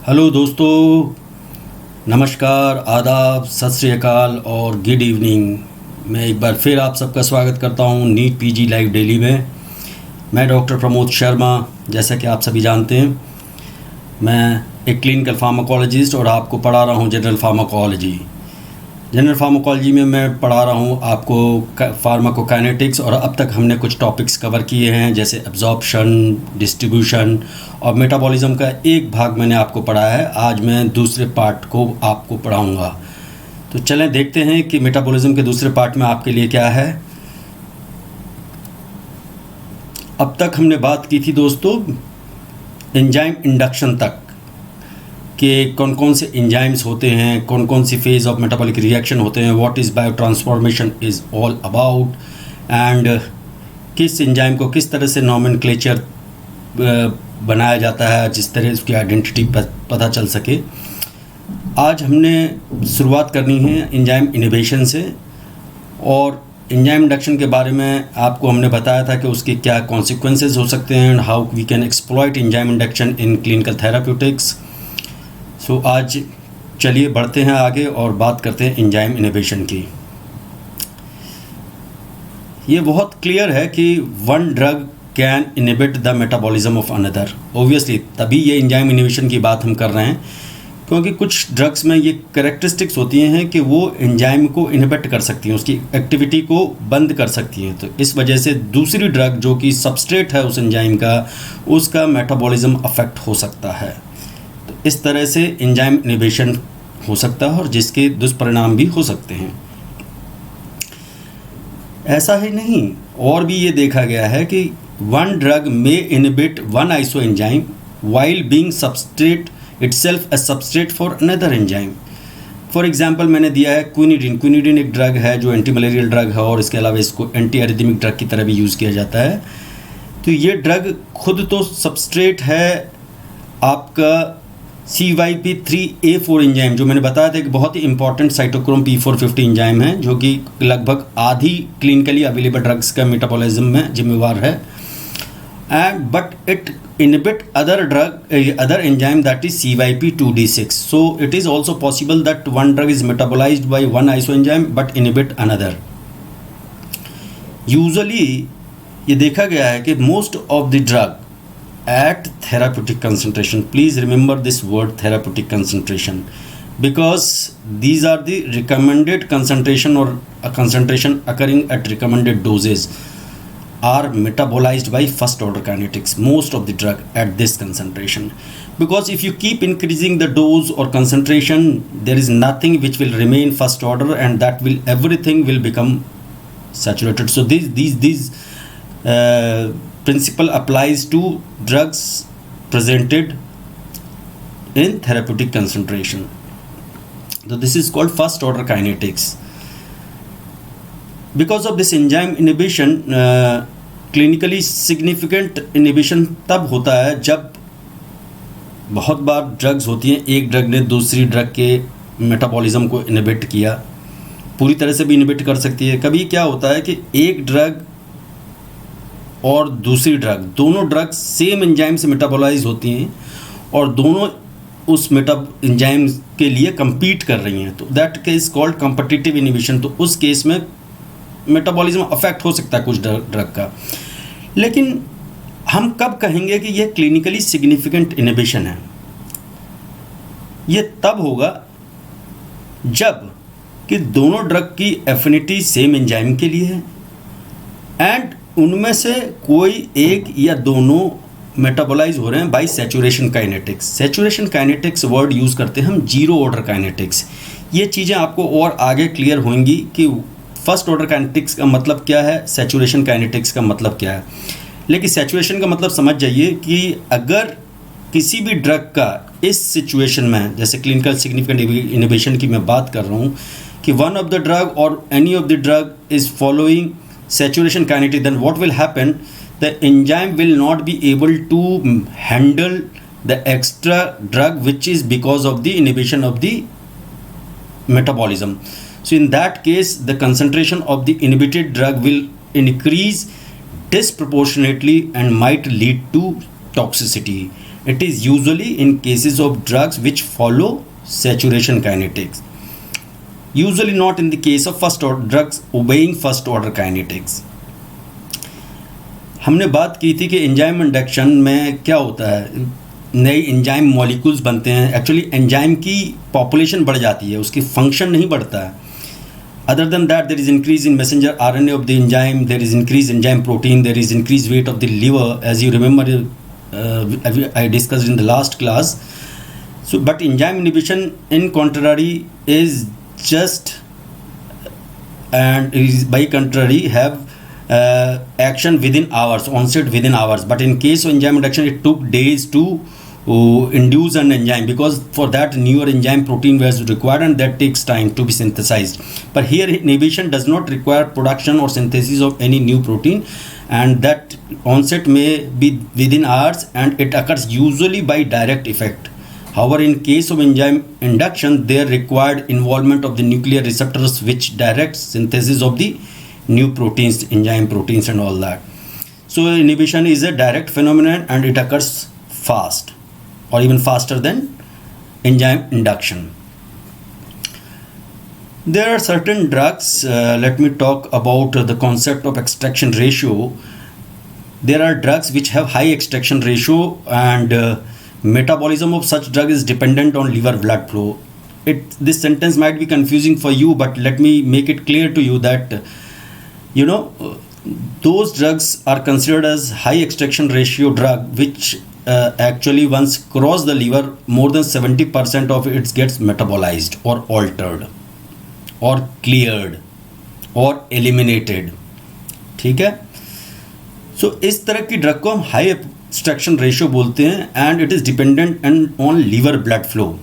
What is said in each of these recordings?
Hello दोस्तों, नमस्कार, आदाब, सत श्री अकाल और गुड इवनिंग। मैं एक बार फिर आप सबका स्वागत करता हूं नीट पीजी लाइव डेली में। मैं डॉक्टर प्रमोद शर्मा, जैसा कि आप सभी जानते हैं, मैं एक क्लिनिकल फार्माकोलॉजिस्ट और आपको पढ़ा रहा हूं जनरल फार्माकोलॉजी। जनरल फार्माकोलॉजी में मैं पढ़ा रहा हूं आपको फार्माकोकाइनेटिक्स, और अब तक हमने कुछ टॉपिक्स कवर किए हैं जैसे एब्जॉर्प्शन, डिस्ट्रीब्यूशन और मेटाबॉलिज्म का एक भाग मैंने आपको पढ़ाया है। आज मैं दूसरे पार्ट को आपको पढ़ाऊंगा। तो चलें देखते हैं कि मेटाबॉलिज्म के दूसरे पार्ट में आपके लिए क्या है। अब तक हमने बात की थी दोस्तों एंजाइम इंडक्शन तक, कि कौन कौन से एंजाइम्स होते हैं, कौन कौन सी फेज़ ऑफ मेटाबॉलिक रिएक्शन होते हैं, what is bio transformation is all about, and किस एंजाइम को किस तरह से नॉमेनक्लेचर बनाया जाता है जिस तरह उसकी आइडेंटिटी पता चल सके। आज हमने शुरुआत करनी है एंजाइम इनहिबिशन से, और एंजाइम इंडक्शन के बारे में आपको हमने बताया था कि उसके क्या कॉन्सिक्वेंसेस हो सकते हैं and how we can exploit enzyme induction in clinical therapeutics. So आज चलिए बढ़ते हैं आगे और बात करते हैं एंजाइम इनहिबिशन की। ये बहुत क्लियर है कि one drug can inhibit the metabolism of another. Obviously तभी ये एंजाइम इनहिबिशन की बात हम कर रहे हैं, क्योंकि कुछ ड्रग्स में ये कैरेक्टरिस्टिक्स होती हैं कि वो एंजाइम को इनहिबिट कर सकती हैं, उसकी एक्टिविटी को बंद कर सकती हैं। तो इस वजह से दूसरी ड्रग जो कि सबस्ट्रेट है उस एंजाइम का, उसका मेटाबॉलिज्म अफेक्ट हो सकता है। तो इस तरह से एंजाइम इनहिबिशन हो सकता है और जिसके दुष्परिणाम भी हो सकते हैं। ऐसा ही नहीं, और भी ये देखा गया है कि one drug may inhibit one iso enzyme while being substrate itself A substrate for another enzyme. For example मैंने दिया है क्विनिडिन। क्विनिडिन एक ड्रग है जो एंटी मलेरियल ड्रग है, और इसके अलावा इसको एंटी एरिथमिक ड्रग की तरह भी यूज़ किया जाता है। तो ये ड्रग खुद तो सबस्ट्रेट है आपका CYP3A4 एंजाइम, जो मैंने बताया था कि बहुत ही इंपॉर्टेंट साइटोक्रोम P450 एंजाइम है, जो कि लगभग आधी क्लिनिकली अवेलेबल ड्रग्स का मेटाबॉलिज्म में जिम्मेवार है। And but it inhibit other enzyme that is CYP2D6। So it is also possible that one drug is metabolised by one iso enzyme but inhibit another. Usually ये देखा गया है कि most of the drug at therapeutic concentration, please remember this word therapeutic concentration, because these are the recommended concentration or a concentration occurring at recommended doses are metabolized by first order kinetics, most of the drug at this concentration. Because if you keep increasing the dose or concentration, there is nothing which will remain first order, and that will everything will become saturated. So these principle applies to drugs presented in therapeutic concentration. So this is called first order kinetics. Because of this enzyme inhibition, clinically significant inhibition तब होता है जब बहुत बार drugs होती हैं, एक drug ने दूसरी ड्रग के मेटाबॉलिज्म को इनहिबिट किया, पूरी तरह से भी इनहिबिट कर सकती है। कभी क्या होता है कि एक ड्रग और दूसरी ड्रग, दोनों ड्रग सेम एंजाइम से मेटाबोलाइज होती हैं और दोनों उस एंजाइम के लिए compete कर रही हैं, तो that case called competitive inhibition. तो उस केस में मेटाबॉलिज्म अफेक्ट हो सकता है कुछ ड्रग का। लेकिन हम कब कहेंगे कि यह क्लिनिकली सिग्निफिकेंट इनहिबिशन है? ये तब होगा जब कि दोनों ड्रग की एफिनिटी सेम एंजाइम के लिए है एंड उनमें से कोई एक या दोनों मेटाबोलाइज हो रहे हैं by saturation kinetics. Saturation kinetics word use करते हैं हम जीरो ऑर्डर काइनेटिक्स। ये चीज़ें आपको और आगे क्लियर होंगी कि फर्स्ट ऑर्डर काइनेटिक्स का मतलब क्या है, सैचुरेशन काइनेटिक्स का मतलब क्या है। लेकिन सैचुरेशन का मतलब समझ जाइए कि अगर किसी भी ड्रग का इस सिचुएशन में, जैसे क्लिनिकल सिग्निफिकेंट इनहिबिशन की मैं बात कर रहा हूँ, कि वन ऑफ द ड्रग और any of the drug is following saturation kinetics, then what will happen? The enzyme will not be able to handle the extra drug, which is because of the inhibition of the metabolism. So in that case, the concentration of the inhibited drug will increase disproportionately and might lead to toxicity. It is usually in cases of drugs which follow saturation kinetics, usually not in the case of first order drugs obeying first order kinetics. हमने बात की थी कि enzyme induction में क्या होता है, नए एंजाइम मॉलिक्यूल्स बनते हैं. एक्चुअली एंजाइम की पॉपुलेशन बढ़ जाती है, उसकी फंक्शन नहीं बढ़ता है. Other than that, there is increase in messenger RNA of the enzyme, there is increased enzyme protein, there is increased weight of the liver, as you remember I discussed in the last class. So but enzyme inhibition in contrary is just and is by contrary have action within hours, onset within hours. But in case of enzyme induction, it took days to induce an enzyme, because for that newer enzyme protein was required, and that takes time to be synthesized. But here inhibition does not require production or synthesis of any new protein, and that onset may be within hours, and it occurs usually by direct effect. However, in case of enzyme induction, there required involvement of the nuclear receptors which directs synthesis of the new proteins, enzyme proteins and all that. So inhibition is a direct phenomenon, and it occurs fast, or even faster than enzyme induction. There are certain drugs, let me talk about the concept of extraction ratio. There are drugs which have high extraction ratio, and metabolism of such drug is dependent on liver blood flow. This sentence might be confusing for you, but let me make it clear to you that those drugs are considered as high extraction ratio drug which actually once cross the liver, more than 70% of it gets metabolized or altered or cleared or eliminated. ठीक है. So इस तरह की drug को हम high extraction ratio बोलते हैं, and it is dependent and on liver blood flow.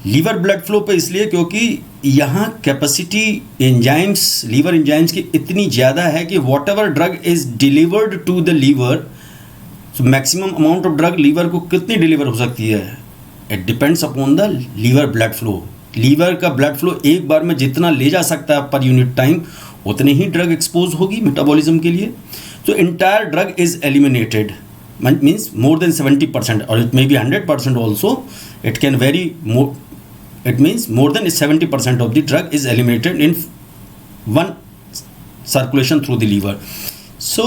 Liver blood flow पे इसलिए क्योंकि यहाँ कैपेसिटी एंजाइम्स, लीवर एंजाइम्स की इतनी ज़्यादा है कि whatever drug is delivered to the liver, so maximum amount of drug liver को कितनी डिलीवर हो सकती है, it depends upon the liver blood flow. Liver का ब्लड फ्लो एक बार में जितना ले जा सकता है पर यूनिट टाइम, उतनी ही ड्रग एक्सपोज होगी मेटाबॉलिज्म के लिए. तो entire drug is eliminated, means more than 70%, और it may be 100% also, it can very more. It means more than 70% of the drug is eliminated in one circulation through the liver. So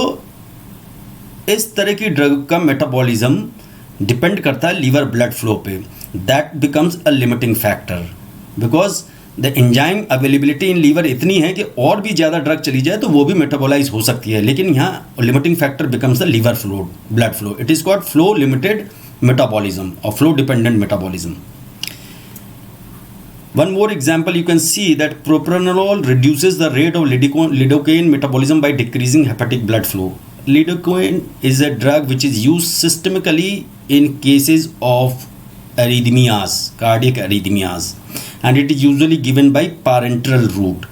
इस तरह की drug का metabolism depend करता है liver blood flow पे. That becomes a limiting factor because the enzyme availability in liver इतनी है कि और भी ज़्यादा ड्रग चली जाए तो वो भी मेटाबोलाइज हो सकती है, लेकिन यहाँ limiting factor becomes the liver flow, blood flow. It is called flow limited metabolism or flow dependent metabolism. One more example, you can see that propranolol reduces the rate of lidocaine metabolism by decreasing hepatic blood flow. Lidocaine is a drug which is used systemically in cases of arrhythmias, cardiac arrhythmias, and it is usually given by parenteral route.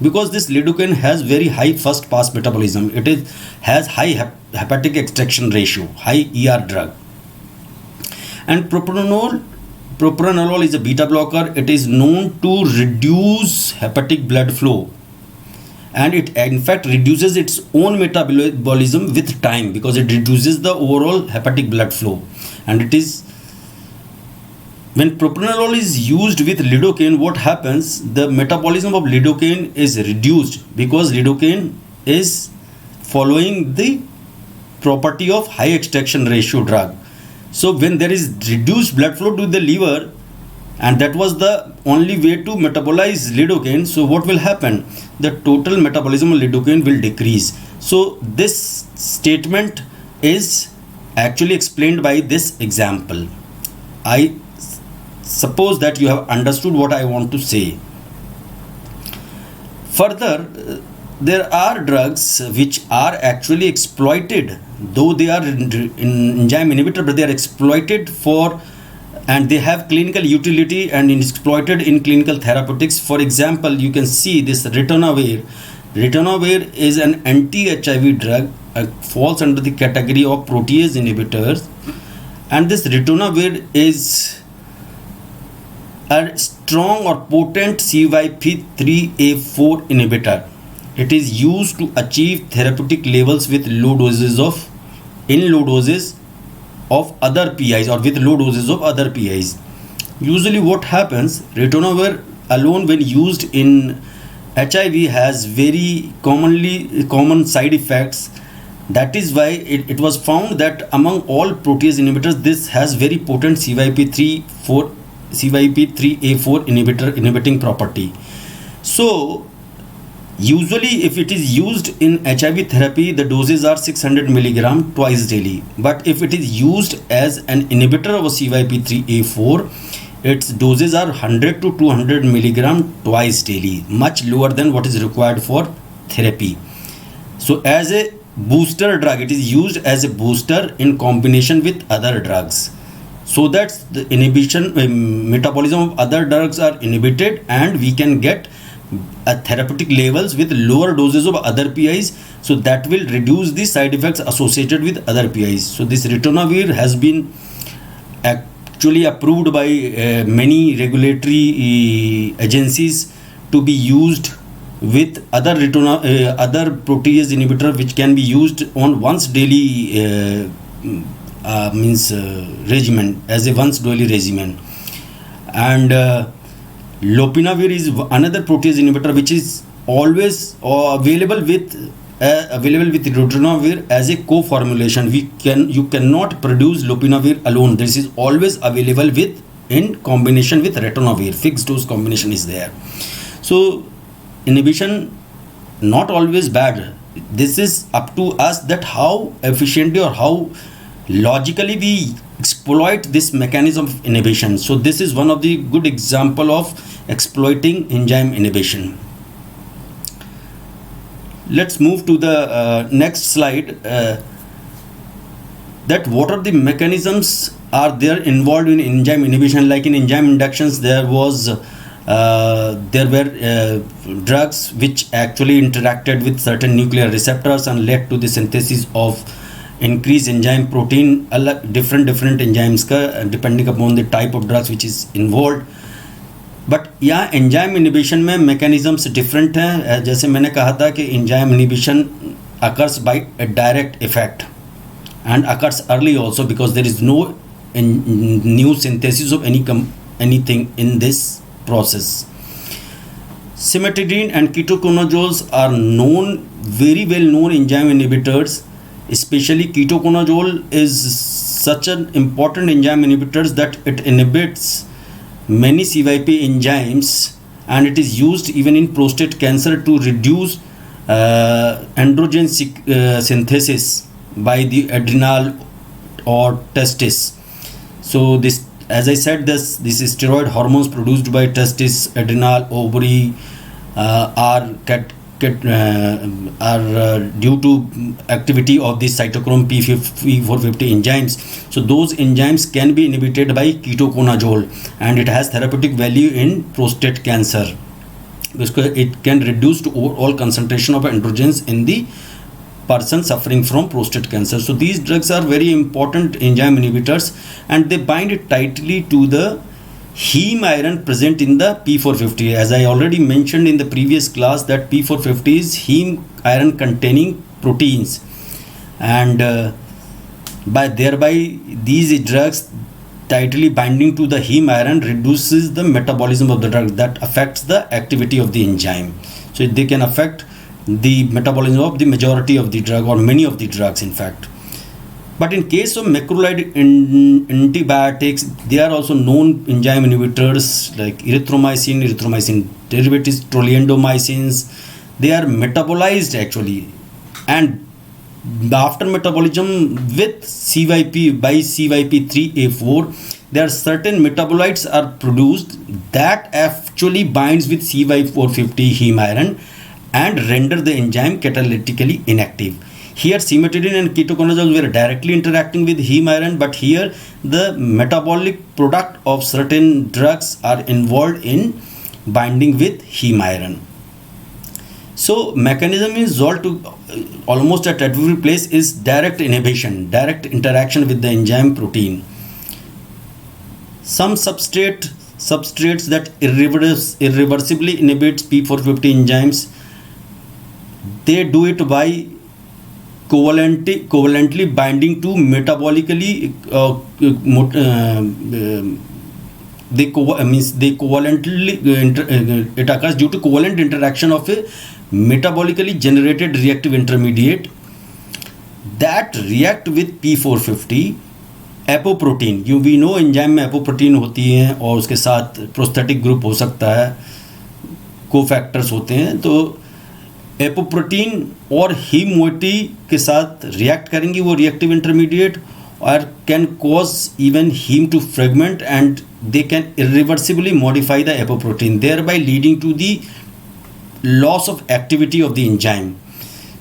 Because this lidocaine has very high first pass metabolism, has high hepatic extraction ratio, high ER drug. And propranolol is a beta blocker. It is known to reduce hepatic blood flow, and it in fact reduces its own metabolism with time because it reduces the overall hepatic blood flow. And it is when propranolol is used with lidocaine, what happens, the metabolism of lidocaine is reduced because lidocaine is following the property of high extraction ratio drug. So when there is reduced blood flow to the liver, and that was the only way to metabolize lidocaine, so what will happen? The total metabolism of lidocaine will decrease. So this statement is actually explained by this example. I suppose that you have understood what I want to say. Further, there are drugs which are actually exploited, though they are enzyme inhibitor, but they are exploited for, and they have clinical utility and is exploited in clinical therapeutics. For example, you can see this ritonavir. Ritonavir is an anti-HIV drug, falls under the category of protease inhibitors, and this ritonavir is a strong or potent CYP3A4 inhibitor. It is used to achieve therapeutic levels with low doses of other PIs or with low doses of other PIs. Usually what happens, ritonavir alone when used in HIV has very common side effects. That is why it was found that among all protease inhibitors, this has very potent CYP3A4 inhibiting property. So usually if it is used in HIV therapy, the doses are 600 milligram twice daily. But if it is used as an inhibitor of CYP3A4, its doses are 100 to 200 milligram twice daily, much lower than what is required for therapy. So as a booster drug, it is used as a booster in combination with other drugs, so that the inhibition metabolism of other drugs are inhibited and we can get therapeutic levels with lower doses of other PIs, so that will reduce the side effects associated with other PIs. So this ritonavir has been actually approved by many regulatory agencies to be used with other protease inhibitor, which can be used on once daily regimen, as a once daily regimen. And lopinavir is another protease inhibitor which is always available with ritonavir as a co-formulation. You cannot produce lopinavir alone. This is always available in combination with ritonavir. Fixed dose combination is there. So inhibition not always bad. This is up to us that how efficiently or how logically we exploit this mechanism of inhibition. So this is one of the good example of exploiting enzyme inhibition. Let's move to the next slide. That what are the mechanisms are there involved in enzyme inhibition? Like in enzyme inductions, there were drugs which actually interacted with certain nuclear receptors and led to the synthesis of increased enzyme protein. Different enzymes depending upon the type of drugs which is involved. But यहाँ enzyme inhibition में mechanisms different हैं. जैसे मैंने कहा था कि enzyme inhibition occurs by a direct effect and occurs early also, because there is no new synthesis of anything in this process. Cimetidine and ketoconozoles are very well known enzyme inhibitors. Especially ketoconazole is such an important enzyme inhibitor that it inhibits many CYP enzymes, and it is used even in prostate cancer to reduce androgen synthesis by the adrenal or testis. So this, as I said, this steroid hormones produced by testis, adrenal, ovary are due to activity of the cytochrome P450 enzymes. So those enzymes can be inhibited by ketoconazole, and it has therapeutic value in prostate cancer because it can reduce to overall concentration of androgens in the person suffering from prostate cancer. So these drugs are very important enzyme inhibitors, and they bind tightly to the heme iron present in the P450. As I already mentioned in the previous class, that P450 is heme iron containing proteins, and by these drugs tightly binding to the heme iron reduces the metabolism of the drug, that affects the activity of the enzyme. So they can affect the metabolism of the majority of the drug or many of the drugs in fact. But in case of macrolide antibiotics, they are also known enzyme inhibitors like erythromycin derivatives, toluendomycins. They are metabolized actually, and after metabolism with CYP by CYP3A4, there are certain metabolites are produced that actually binds with CY450 heme iron and render the enzyme catalytically inactive. Here cimetidine and ketoconazole were directly interacting with heme iron, but here the metabolic product of certain drugs are involved in binding with heme iron. So mechanism is almost at every place is direct inhibition, direct interaction with the enzyme protein. Some substrates that irreversibly inhibits P450 enzymes, they do it by covalently binding to metabolically they covalently it occurs due to covalent interaction of a metabolically generated reactive intermediate that react with P450 apoprotein. We know enzyme में apoprotein होती हैं और उसके साथ prosthetic group हो सकता है, cofactors होते हैं. तो एपोप्रोटीन और हीम मोइटी के साथ रिएक्ट करेंगी वो रिएक्टिव इंटरमीडिएट और can cause even heme to fragment and they can irreversibly modify the apoprotein thereby leading to the loss of activity of the enzyme.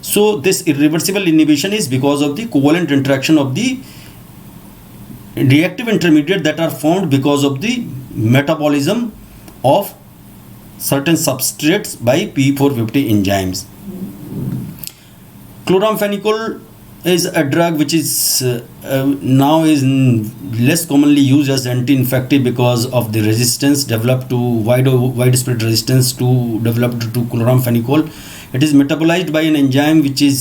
So this irreversible inhibition is because of the covalent interaction of the reactive intermediate that are formed because of the metabolism of certain substrates by P450 enzymes. Chloramphenicol is a drug which is now is less commonly used as anti-infective because of the resistance developed to widespread resistance to developed to chloramphenicol. It is metabolized by an enzyme which is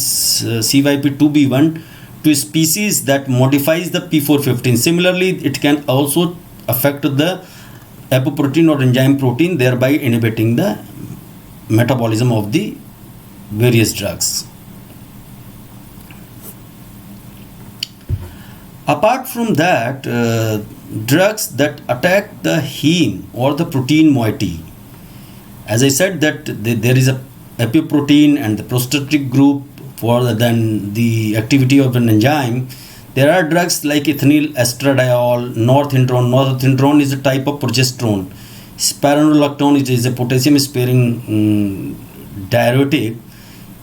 CYP2B1 to a species that modifies the P415. Similarly, it can also affect the apoprotein or enzyme protein, thereby inhibiting the metabolism of the various drugs. Apart from that, drugs that attack the heme or the protein moiety, as I said that there is a apoprotein and the prosthetic group for than the activity of an enzyme. There are drugs like ethinyl estradiol, norethindrone. Norethindrone is a type of progesterone. Spironolactone is a potassium sparing diuretic.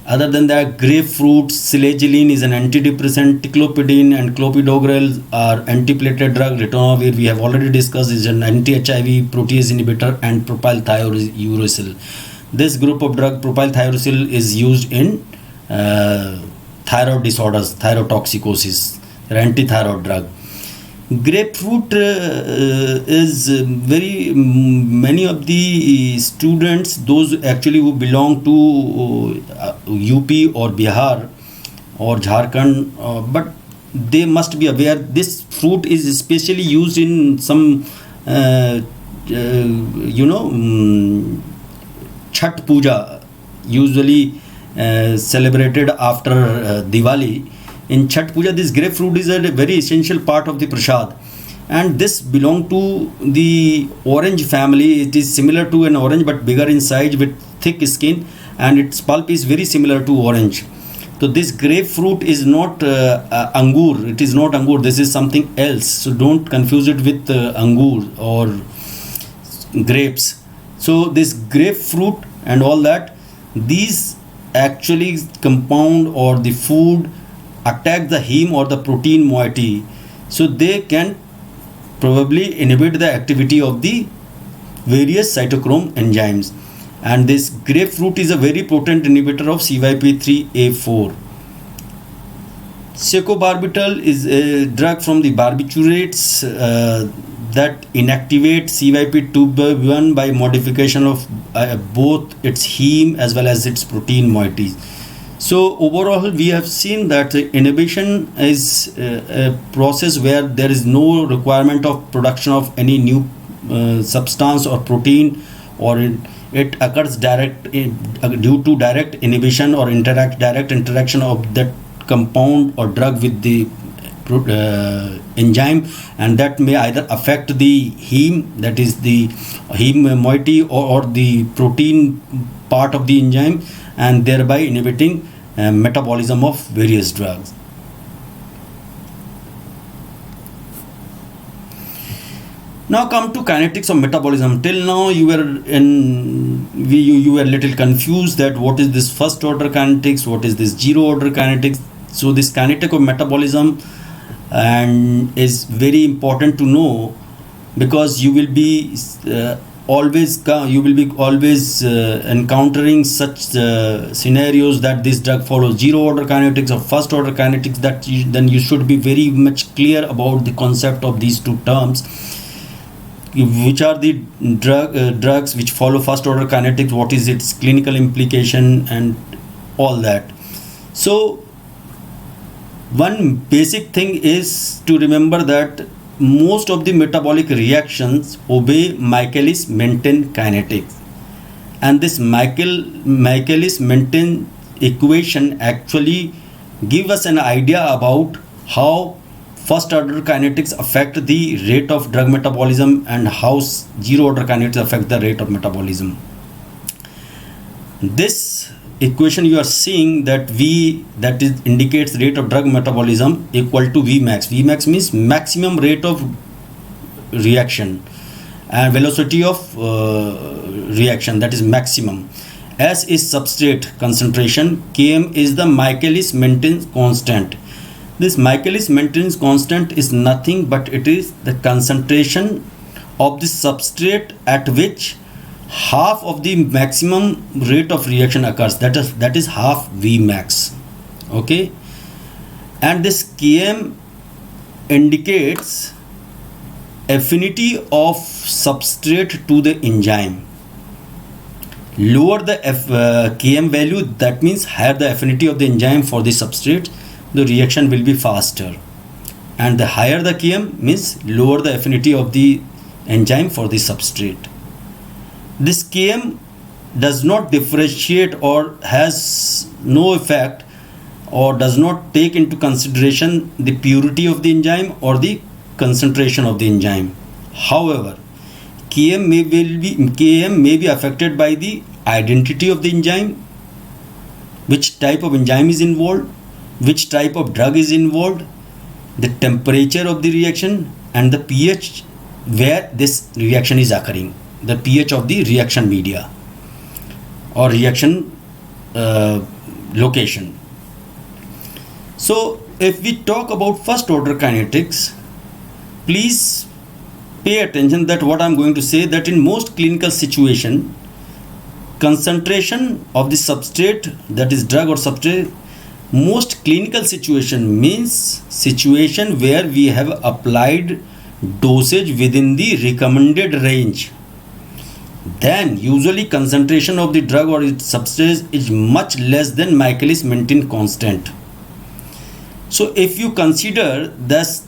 Other than that, grapefruit, selagelene is an antidepressant, ticlopidine and clopidogrel are antiplatelet drug. Ritonavir we have already discussed is an anti-HIV protease inhibitor, and propylthiouracil. This group of drug, propylthiouracil, is used in thyroid disorders, thyrotoxicosis. They're anti-thyroid drug. Grapefruit is very many of the students, those actually who belong to UP or Bihar or Jharkhand, but they must be aware this fruit is especially used in some Chhat Puja, usually celebrated after Diwali. In Chhat Puja, this grapefruit is a very essential part of the prasad, and this belong to the orange family. It is similar to an orange but bigger in size with thick skin, and its pulp is very similar to orange. So this grapefruit is not angur. It is not angur. This is something else. So don't confuse it with angur or grapes. So this grapefruit and all that, these actually compound or the food attack the heme or the protein moiety, so they can probably inhibit the activity of the various cytochrome enzymes. And this grapefruit is a very potent inhibitor of CYP3A4. Secobarbital is a drug from the barbiturates that inactivate CYP2B1 by modification of both its heme as well as its protein moiety. So overall, we have seen that inhibition is a process where there is no requirement of production of any new substance or protein, or it occurs due to direct inhibition or direct interaction of that compound or drug with the enzyme, and that may either affect the heme, that is the heme moiety, or the protein part of the enzyme, and thereby inhibiting metabolism of various drugs. Now come to kinetics of metabolism. Till now you were little confused that what is this first order kinetics, what is this zero order kinetics. So this kinetic of metabolism and is very important to know, because you will be always encountering such scenarios that this drug follows zero order kinetics or first order kinetics. Then you should be very much clear about the concept of these two terms. Which are the drugs which follow first order kinetics, what is its clinical implication and all that. So One basic thing is to remember that most of the metabolic reactions obey Michaelis-Menten kinetics, and this Michaelis-Menten equation actually give us an idea about how first order kinetics affect the rate of drug metabolism and how zero order kinetics affect the rate of metabolism. This equation you are seeing, that V, that is indicates rate of drug metabolism equal to Vmax. Vmax means maximum rate of reaction and velocity of reaction, that is maximum. S is substrate concentration, Km is the Michaelis-Menten constant. This Michaelis-Menten constant is nothing but it is the concentration of the substrate at which half of the maximum rate of reaction occurs, that is half Vmax. Okay, and this Km indicates affinity of substrate to the enzyme. Lower the Km value, that means higher the affinity of the enzyme for the substrate, the reaction will be faster, and the higher the Km means lower the affinity of the enzyme for the substrate. This Km does not differentiate or has no effect or does not take into consideration the purity of the enzyme or the concentration of the enzyme. However, Km may be affected by the identity of the enzyme, which type of enzyme is involved, which type of drug is involved, the temperature of the reaction, and the pH where this reaction is occurring, the pH of the reaction media or reaction location. So if we talk about first order kinetics, please pay attention that what I am going to say, that in most clinical situation, concentration of the substrate, that is drug or substrate, most clinical situation means situation where we have applied dosage within the recommended range, then usually concentration of the drug or its substance is much less than Michaelis-Menten constant. So if you consider this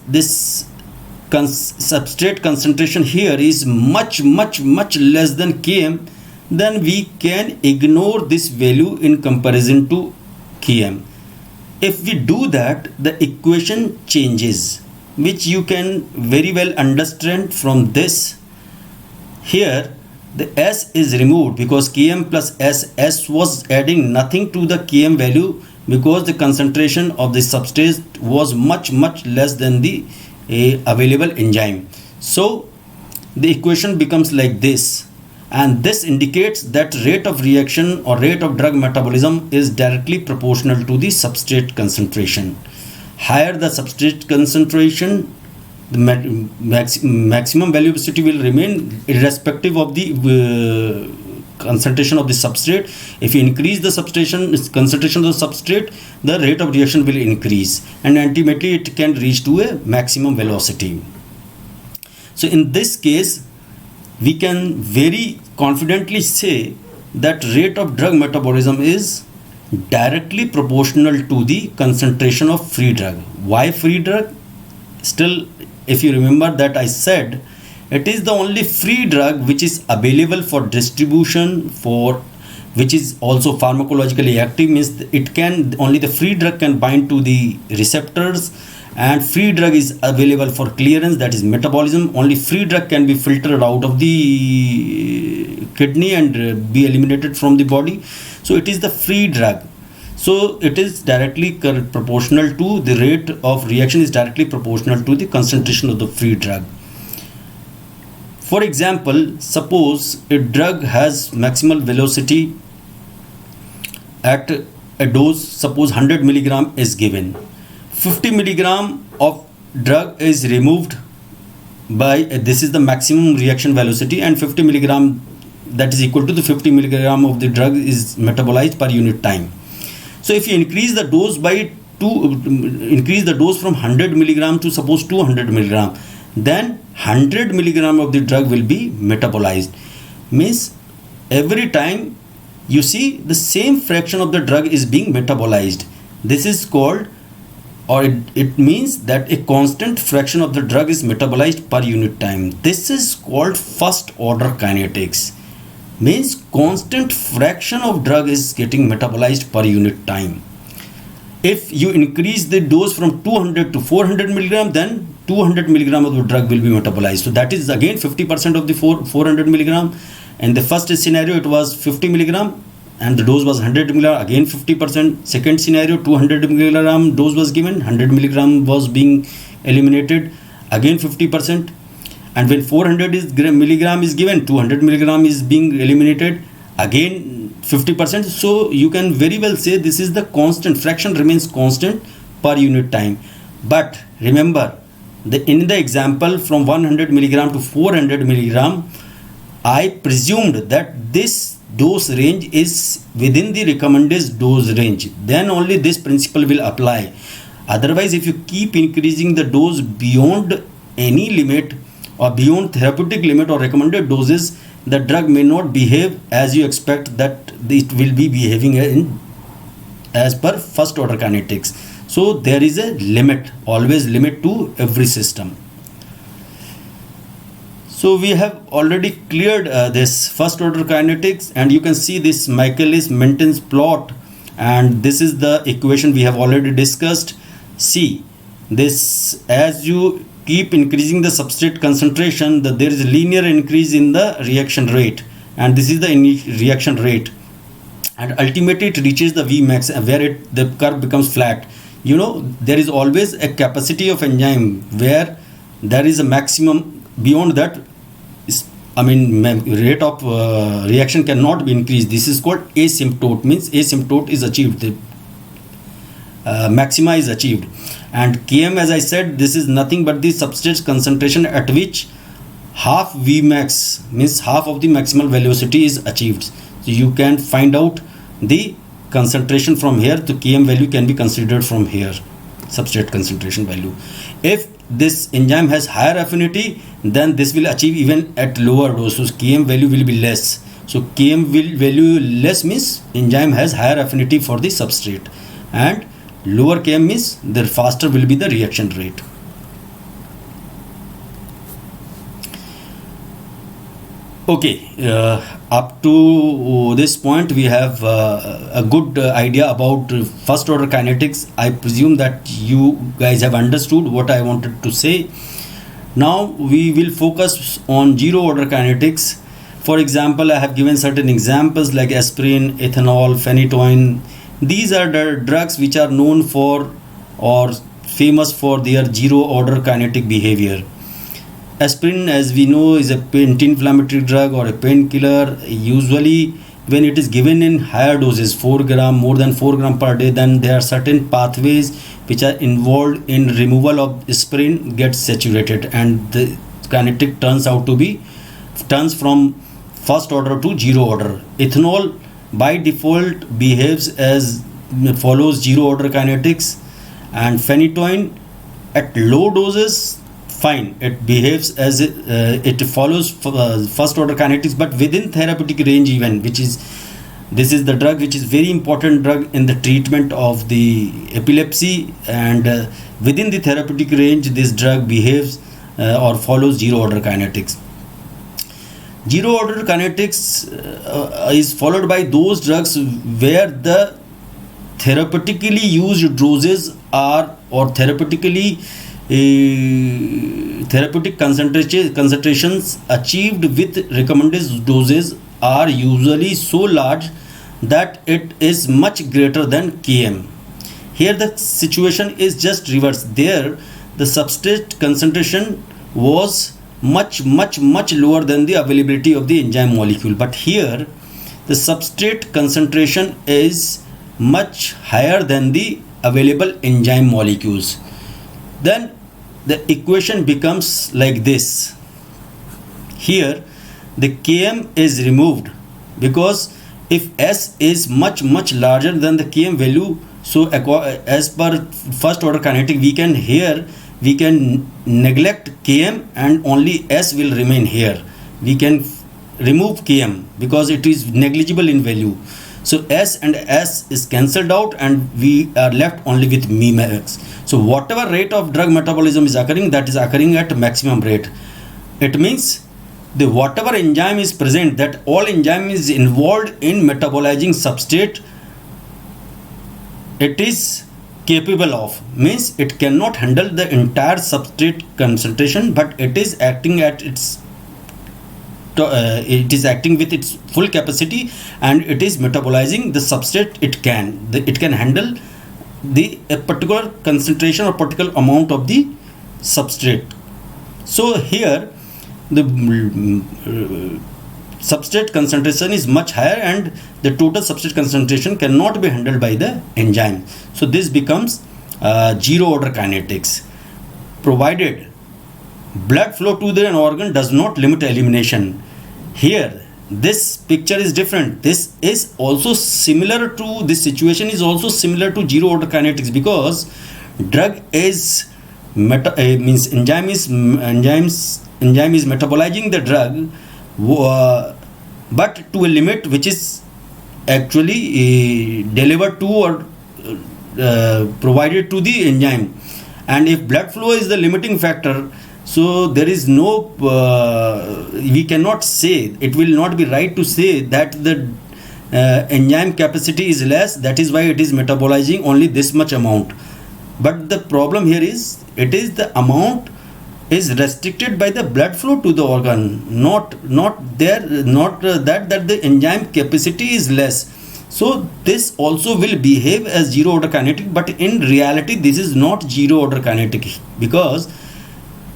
substrate concentration here is much less than Km, then we can ignore this value in comparison to Km. If we do that, the equation changes, which you can very well understand from this. Here the S is removed because Km plus S was adding nothing to the Km value because the concentration of the substrate was much less than the available enzyme. So the equation becomes like this, and this indicates that rate of reaction or rate of drug metabolism is directly proportional to the substrate concentration. Higher the substrate concentration, the maximum valuability will remain irrespective of the concentration of the substrate. If you increase the concentration of the substrate, the rate of reaction will increase, and ultimately it can reach to a maximum velocity. So in this case, we can very confidently say that rate of drug metabolism is directly proportional to the concentration of free drug. Why free drug? Still, if you remember that I said it is the only free drug which is available for distribution, which is also pharmacologically active, means it can only the free drug can bind to the receptors, and free drug is available for clearance, that is metabolism. Only free drug can be filtered out of the kidney and be eliminated from the body. So it is the free drug. So it is directly proportional to the rate of reaction is directly proportional to the concentration of the free drug. For example, suppose a drug has maximal velocity at a dose, suppose 100 milligram is given. 50 milligram of drug is removed by this is the maximum reaction velocity, and 50 milligram, that is equal to the 50 milligram of the drug is metabolized per unit time. So if you increase the dose by increase the dose from 100 milligram to suppose 200 milligram, then 100 milligram of the drug will be metabolized. Means every time you see the same fraction of the drug is being metabolized. This is called or it means that a constant fraction of the drug is metabolized per unit time. This is called first order kinetics. Means constant fraction of drug is getting metabolized per unit time. If you increase the dose from 200 to 400 milligram, then 200 milligram of the drug will be metabolized. So that is again 50% of the 400 milligram. In the first scenario, it was 50 milligram and the dose was 100 milligram, again 50%. Second scenario, 200 milligram dose was given, 100 milligram was being eliminated, again 50%. And when 400 milligram is given, 200 milligram is being eliminated, again 50%. So you can very well say this is the constant, fraction remains constant per unit time. But remember, in the example from 100 milligram to 400 milligram, I presumed that this dose range is within the recommended dose range. Then only this principle will apply. Otherwise, if you keep increasing the dose beyond any limit or beyond therapeutic limit or recommended doses, the drug may not behave as you expect that it will be behaving as per first order kinetics. So there is a limit, always limit to every system. So we have already cleared this first order kinetics, and you can see this Michaelis-Menten plot, and this is the equation we have already discussed. See this, as you keep increasing the substrate concentration, there is a linear increase in the reaction rate, and this is the reaction rate, and ultimately it reaches the Vmax where the curve becomes flat. You know, there is always a capacity of enzyme where there is a maximum. Beyond that, rate of reaction cannot be increased. This is called asymptote, means asymptote is achieved, the maxima is achieved. And Km, as I said, this is nothing but the substrate concentration at which half Vmax, means half of the maximal velocity, is achieved. So you can find out the concentration from here. The Km value can be considered from here, substrate concentration value. If this enzyme has higher affinity, then this will achieve even at lower doses. Km value will be less. So Km value less means enzyme has higher affinity for the substrate, and lower Km means the faster will be the reaction rate. Okay, up to this point we have a good idea about first order kinetics. I presume that you guys have understood what I wanted to say. Now we will focus on zero order kinetics. For example, I have given certain examples like aspirin, ethanol, phenytoin. These are the drugs which are known for or famous for their zero order kinetic behavior. Aspirin, as we know, is a anti-inflammatory drug or a painkiller. Usually when it is given in higher doses, 4 gram, more than 4 gram per day, then there are certain pathways which are involved in removal of aspirin gets saturated, and the kinetic turns from first order to zero order. Ethanol by default behaves as follows zero order kinetics, and phenytoin at low doses, fine, it behaves as it follows first order kinetics, but within therapeutic range even, this is the drug which is very important drug in the treatment of the epilepsy, and within the therapeutic range this drug behaves or follows zero order kinetics. Zero order kinetics is followed by those drugs where the therapeutically used doses are, or therapeutic concentrations achieved with recommended doses are usually so large that it is much greater than Km. Here the situation is just reverse. There the substrate concentration was much lower than the availability of the enzyme molecule, but here the substrate concentration is much higher than the available enzyme molecules. Then the equation becomes like this. Here the Km is removed, because if S is much larger than the Km value, so as per first order kinetic we can neglect Km and only S will remain here. We can remove Km because it is negligible in value. So S and S is cancelled out and we are left only with Mmax. So whatever rate of drug metabolism is occurring, that is occurring at maximum rate. It means the whatever enzyme is present, that all enzyme is involved in metabolizing substrate, it is capable of, means it cannot handle the entire substrate concentration, but it is acting at its it is acting with its full capacity and it is metabolizing the substrate it can handle a particular concentration or particular amount of the substrate. So here the substrate concentration is much higher and the total substrate concentration cannot be handled by the enzyme. So this becomes zero order kinetics, provided blood flow to the organ does not limit elimination. Here this picture is different. This is also similar to, this situation is also similar to zero order kinetics, because drug is enzyme is metabolizing the drug, but to a limit which is actually delivered to or provided to the enzyme. And if blood flow is the limiting factor, so there is no we cannot say, it will not be right to say that the enzyme capacity is less, that is why it is metabolizing only this much amount. But the problem here is, it is the amount is restricted by the blood flow to the organ, not that the enzyme capacity is less. So this also will behave as zero order kinetic, but in reality this is not zero order kinetic, because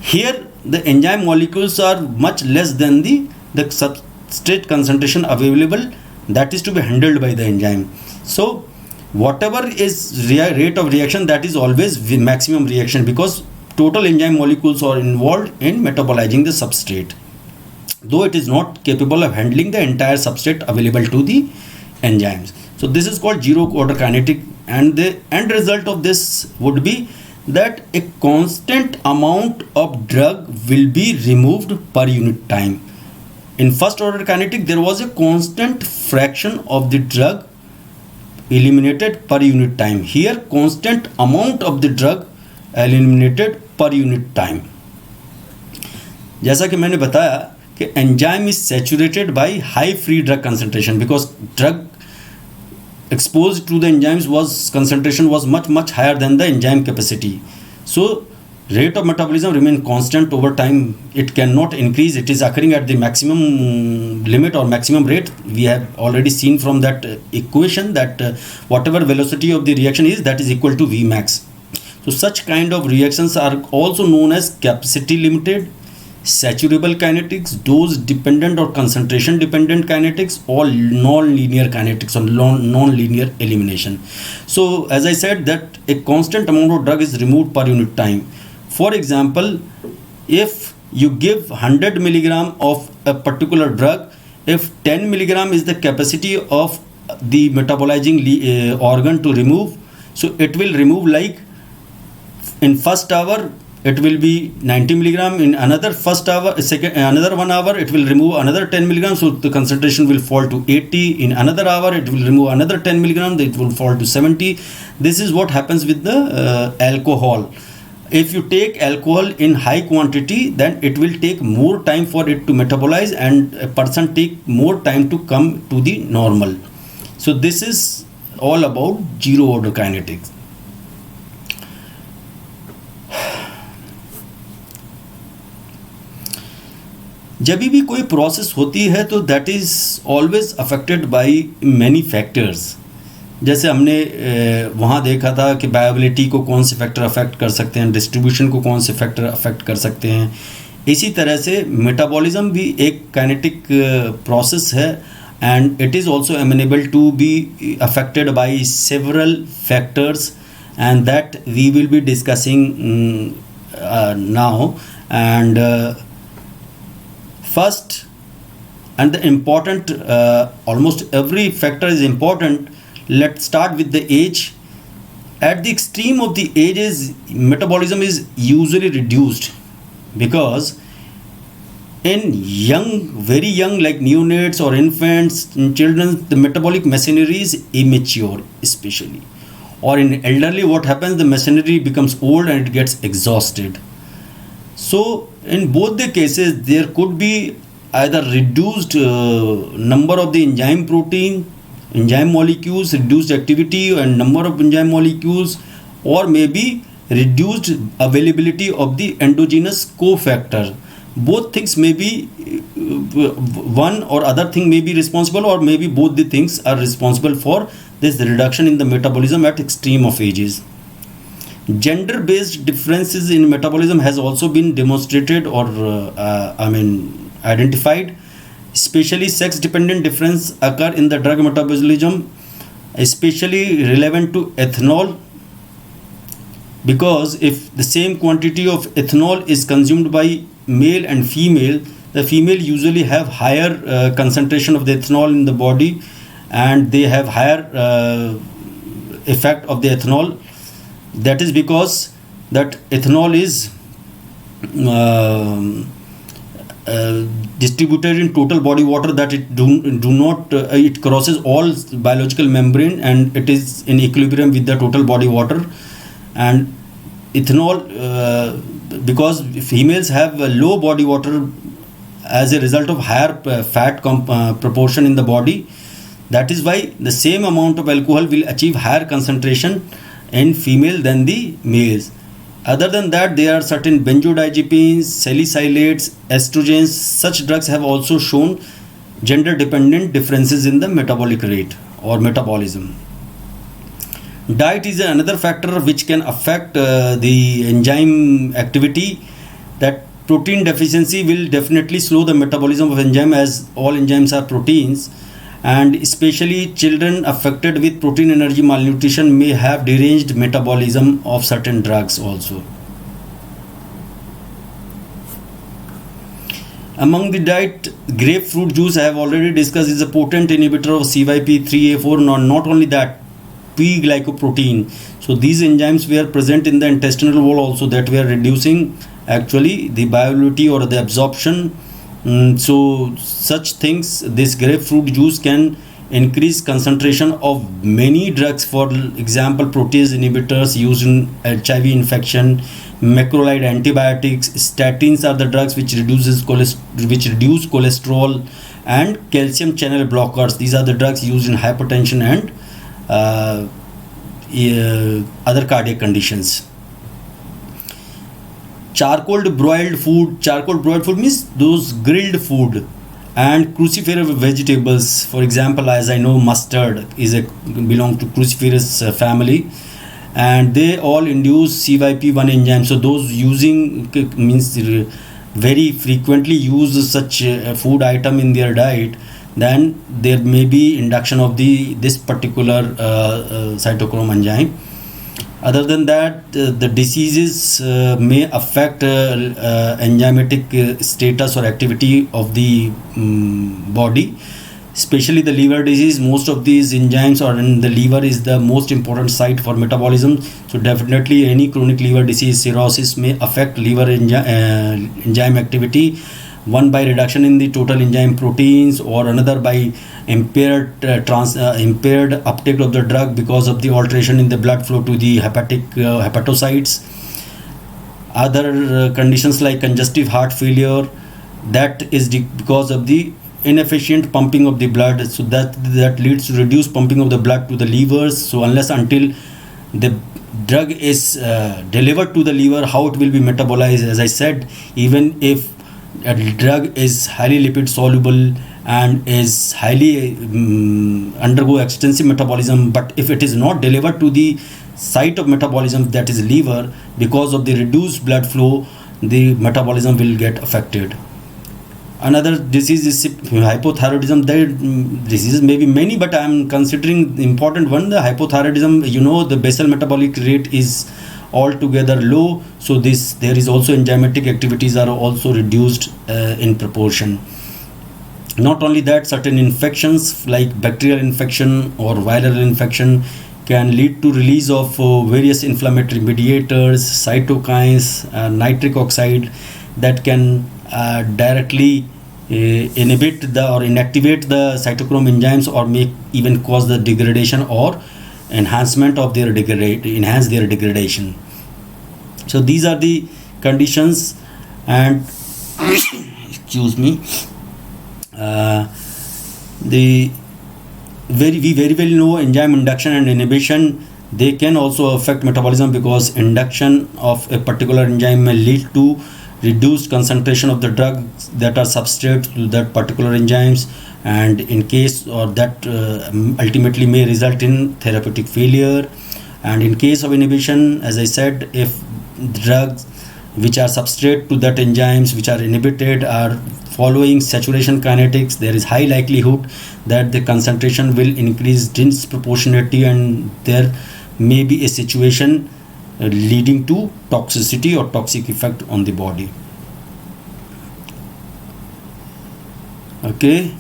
here the enzyme molecules are much less than the substrate concentration available that is to be handled by the enzyme. So whatever is rate of reaction, that is always maximum reaction, because total enzyme molecules are involved in metabolizing the substrate, though it is not capable of handling the entire substrate available to the enzymes. So this is called zero order kinetic, and the end result of this would be that a constant amount of drug will be removed per unit time. In first order kinetic, there was a constant fraction of the drug eliminated per unit time. Here constant amount of the drug eliminated per unit time. जैसा कि मैंने बताया कि enzyme is saturated by high free drug concentration, because drug exposed to the enzymes concentration was much higher than the enzyme capacity. So rate of metabolism remain constant over time. It cannot increase. It is occurring at the maximum limit or maximum rate. We have already seen from that equation that whatever velocity of the reaction is, that is equal to Vmax. So such kind of reactions are also known as capacity limited, saturable kinetics, dose dependent or concentration dependent kinetics, or non-linear kinetics or non-linear elimination. So as I said, that a constant amount of drug is removed per unit time. For example, if you give 100 milligram of a particular drug, if 10 milligram is the capacity of the metabolizing organ to remove, so it will remove, like in first hour it will be 90 milligram, in another first hour, another 1 hour it will remove another 10 milligram, so the concentration will fall to 80. In another hour it will remove another 10 milligram, it will fall to 70. This is what happens with the alcohol. If you take alcohol in high quantity, then it will take more time for it to metabolize, and a person take more time to come to the normal. So this is all about zero order kinetics. जब भी कोई process होती है तो that is always affected by many factors. जैसे हमने वहाँ देखा था कि बायोबिलिटी को कौन से फैक्टर अफेक्ट कर सकते हैं, डिस्ट्रीब्यूशन को कौन से फैक्टर अफेक्ट कर सकते हैं. इसी तरह से मेटाबॉलिज्म भी एक काइनेटिक प्रोसेस है, and it is also amenable to be affected by several factors, and that we will be discussing now. And first and the important, almost every factor is important. Let's start with the age. At the extreme of the ages, metabolism is usually reduced, because In young, very young, like neonates or infants, in children, the metabolic machinery is immature, especially. Or in elderly, what happens, the machinery becomes old and it gets exhausted. So in both the cases, there could be either reduced number of the enzyme molecules, reduced activity and number of enzyme molecules, or maybe reduced availability of the endogenous cofactor. Both things may be one or other thing may be responsible, or maybe both the things are responsible for this reduction in the metabolism at extreme of ages. Gender based differences in metabolism has also been demonstrated or identified. Especially sex dependent difference occur in the drug metabolism, especially relevant to ethanol, because if the same quantity of ethanol is consumed by male and female, the female usually have higher concentration of the ethanol in the body, and they have higher effect of the ethanol. That is because that ethanol is distributed in total body water, that it do not it crosses all biological membrane and it is in equilibrium with the total body water. And ethanol, because females have a low body water as a result of higher fat proportion in the body, that is why the same amount of alcohol will achieve higher concentration in female than the males. Other than that, there are certain benzodiazepines, salicylates, estrogens. Such drugs have also shown gender dependent differences in the metabolic rate or metabolism. Diet is another factor which can affect the enzyme activity. That protein deficiency will definitely slow the metabolism of enzyme, as all enzymes are proteins, and especially children affected with protein energy malnutrition may have deranged metabolism of certain drugs also. Among the diet, grapefruit juice I have already discussed is a potent inhibitor of CYP3A4. Not only that, P-glycoprotein. So these enzymes were present in the intestinal wall also, that were reducing actually the bioavailability or the absorption. So such things, this grapefruit juice can increase concentration of many drugs. For example, protease inhibitors used in HIV infection, macrolide antibiotics, statins are the drugs which reduce cholesterol, and calcium channel blockers. These are the drugs used in hypertension and other cardiac conditions. Charcoal broiled food means those grilled food, and cruciferous vegetables. For example, as I know, mustard belong to cruciferous family, and they all induce CYP1 enzyme. So those using means very frequently use such food item in their diet, then there may be induction of this particular cytochrome enzyme. Other than that, the diseases may affect enzymatic status or activity of the body, especially the liver disease. Most of these enzymes are in the liver, is the most important site for metabolism. So definitely any chronic liver disease, cirrhosis, may affect liver enzyme activity. One by reduction in the total enzyme proteins, or another by impaired uptake of the drug because of the alteration in the blood flow to the hepatocytes. Other conditions like congestive heart failure, that is because of the inefficient pumping of the blood. So that leads to reduced pumping of the blood to the livers. So unless until the drug is delivered to the liver, how it will be metabolized? As I said, even if a drug is highly lipid soluble and is highly undergo extensive metabolism, but if it is not delivered to the site of metabolism, that is liver, because of the reduced blood flow, the metabolism will get affected. Another disease is hypothyroidism. There diseases may be many, but I am considering the important one, the hypothyroidism. The basal metabolic rate is altogether low, so there is also enzymatic activities are also reduced in proportion. Not only that, certain infections like bacterial infection or viral infection can lead to release of various inflammatory mediators, cytokines, nitric oxide. that can directly inhibit or inactivate the cytochrome enzymes, or make even cause the degradation or enhancement of their enhance their degradation. So these are the conditions, and excuse me, we very well know enzyme induction and inhibition, they can also affect metabolism, because induction of a particular enzyme may lead to reduced concentration of the drugs that are substrate to that particular enzymes, and in case or that ultimately may result in therapeutic failure. And in case of inhibition, as I said, if drugs which are substrate to that enzymes which are inhibited are following saturation kinetics, there is high likelihood that the concentration will increase disproportionately, and there may be a situation leading to toxicity or toxic effect on the body. Okay.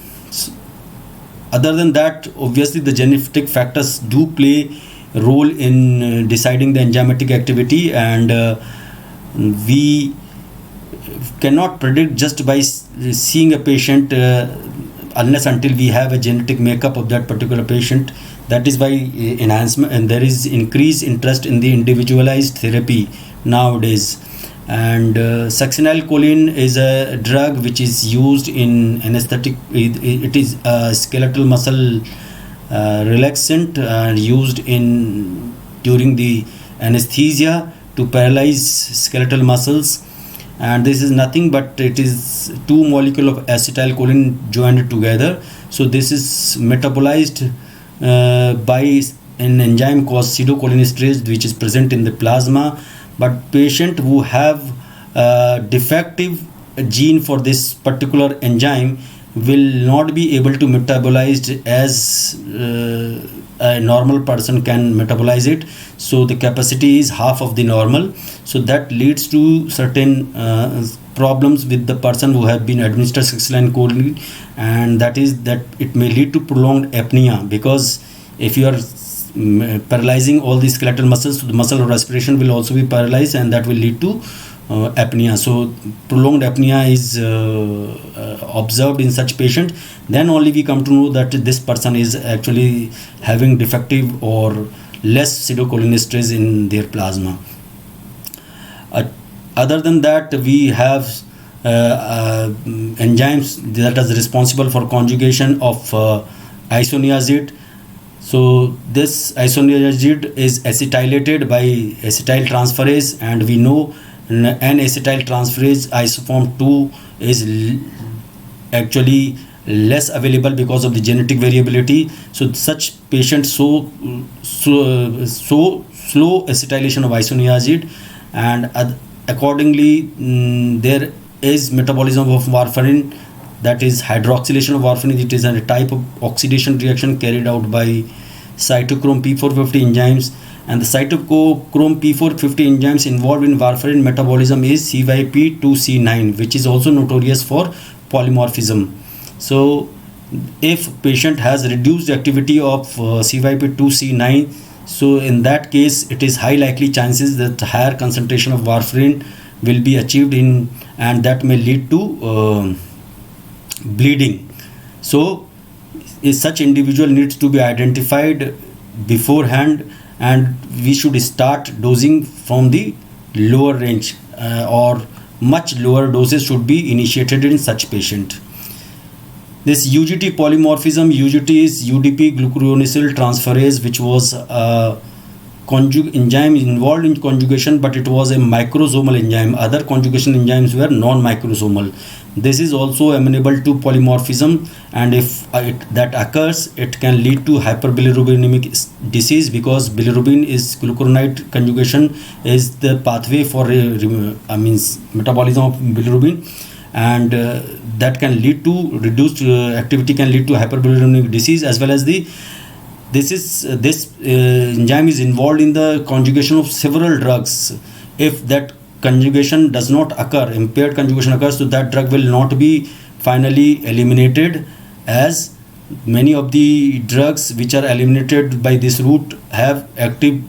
Other than that, obviously the genetic factors do play a role in deciding the enzymatic activity, and we cannot predict just by seeing a patient unless until we have a genetic makeup of that particular patient. That is why enhancement, and there is increased interest in the individualized therapy nowadays. And succinylcholine is a drug which is used in anesthetic. It is a skeletal muscle relaxant, used in during the anesthesia to paralyze skeletal muscles. And this is nothing but it is two molecules of acetylcholine joined together. So this is metabolized by an enzyme called pseudocholinesterase, which is present in the plasma. But patient who have defective gene for this particular enzyme will not be able to metabolize as a normal person can metabolize it. So the capacity is half of the normal. So that leads to certain problems with the person who have been administered succinylcholine, and that is that it may lead to prolonged apnea, because if you are paralyzing all the skeletal muscles, so the muscle of respiration will also be paralyzed, and that will lead to apnea. So prolonged apnea is observed in such patient. Then only we come to know that this person is actually having defective or less pseudocholinesterase in their plasma. Other than that, we have enzymes that are responsible for conjugation of isoniazid. So this isoniazid is acetylated by acetyl transferase, and we know an acetyl transferase isoform 2 is actually less available because of the genetic variability. So such patients so slow acetylation of isoniazid, and accordingly there is metabolism of warfarin, that is hydroxylation of warfarin. It is a type of oxidation reaction carried out by cytochrome P450 enzymes, and the cytochrome P450 enzymes involved in warfarin metabolism is CYP2C9, which is also notorious for polymorphism. So if patient has reduced activity of CYP2C9, so in that case it is high likely chances that higher concentration of warfarin will be achieved in, and that may lead to bleeding. So such individual needs to be identified beforehand, and we should start dosing from the lower range, or much lower doses should be initiated in such patient. This UGT polymorphism, UGT is UDP glucuronosyl transferase, which was a enzyme involved in conjugation, but it was a microsomal enzyme. Other conjugation enzymes were non-microsomal. This is also amenable to polymorphism, and if that occurs, it can lead to hyperbilirubinemic disease, because bilirubin is glucuronide conjugation is the pathway for metabolism of bilirubin, and that can lead to reduced activity, can lead to hyperbilirubinemic disease, as well as this enzyme is involved in the conjugation of several drugs. If that conjugation does not occur, impaired conjugation occurs, so that drug will not be finally eliminated, as many of the drugs which are eliminated by this route have active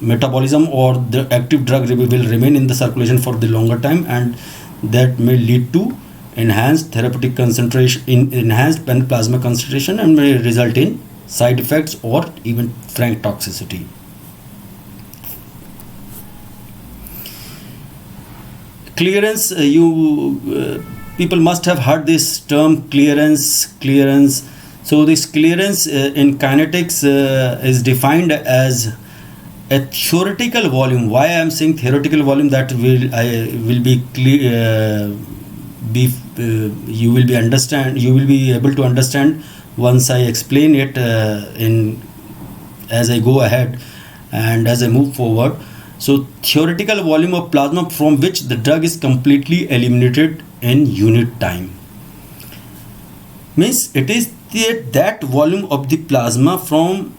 metabolism or the active drug will remain in the circulation for the longer time, and that may lead to enhanced therapeutic concentration, enhanced plasma concentration, and may result in side effects or even frank toxicity. Clearance, people must have heard this term clearance. So this clearance in kinetics is defined as a theoretical volume. Why I am saying theoretical volume, that will be clear, you will be able to understand once I explain it as I go ahead and as I move forward. So theoretical volume of plasma from which the drug is completely eliminated in unit time, means it is that volume of the plasma from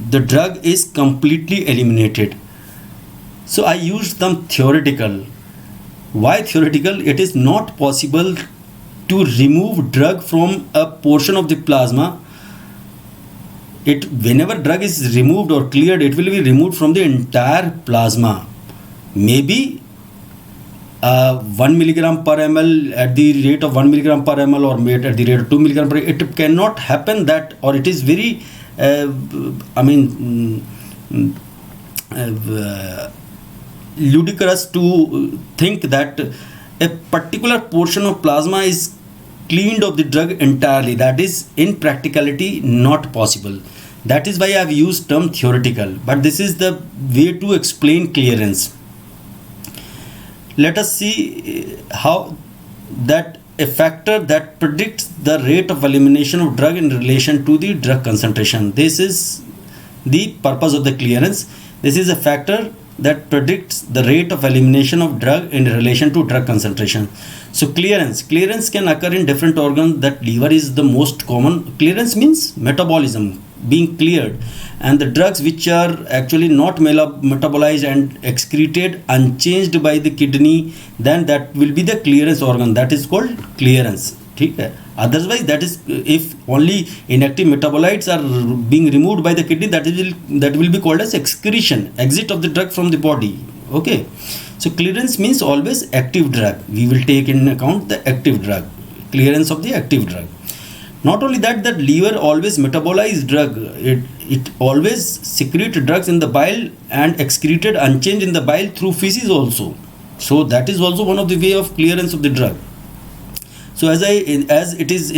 the drug is completely eliminated. So I used them theoretical. Why theoretical? It is not possible to remove drug from a portion of the plasma. Whenever drug is removed or cleared, it will be removed from the entire plasma. Maybe 1 milligram per ml at the rate of 1 milligram per ml, or at the rate of 2 milligram per ml. It cannot happen that, or it is very ludicrous to think that a particular portion of plasma is cleaned of the drug entirely. That is in practicality not possible. That is why I have used term theoretical, but this is the way to explain clearance. Let us see how that a factor that predicts the rate of elimination of drug in relation to the drug concentration. This is the purpose of the clearance. This is a factor that predicts the rate of elimination of drug in relation to drug concentration. So clearance can occur in different organs. That liver is the most common. Clearance means metabolism, being cleared, and the drugs which are actually not metabolized and excreted unchanged by the kidney, then that will be the clearance organ. That is called clearance. Otherwise, that is, if only inactive metabolites are being removed by the kidney, that will be called as excretion, exit of the drug from the body. Okay, so clearance means always active drug. We will take in account the active drug, clearance of the active drug. Not only that, that liver always metabolize drug. It always secrete drugs in the bile and excreted unchanged in the bile through feces also. So that is also one of the way of clearance of the drug. So as it is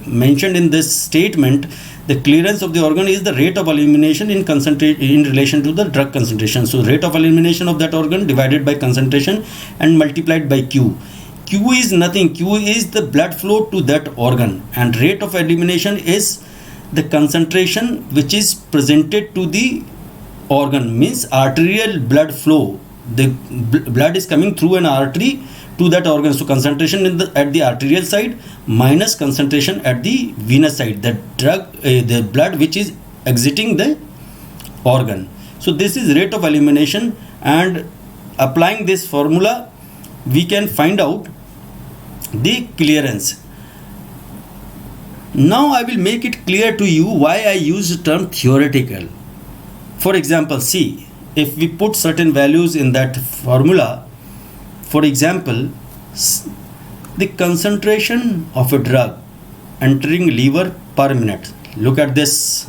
mentioned in this statement, the clearance of the organ is the rate of elimination in relation to the drug concentration. So rate of elimination of that organ divided by concentration and multiplied by Q. Q is nothing. Q is the blood flow to that organ, and rate of elimination is the concentration which is presented to the organ, means arterial blood flow. The blood is coming through an artery to that organ. So concentration at the arterial side minus concentration at the venous side, the blood which is exiting the organ. So this is rate of elimination, and applying this formula we can find out the clearance. Now I will make it clear to you why I use the term theoretical. For example, see, if we put certain values in that formula, for example, the concentration of a drug entering liver per minute. Look at this.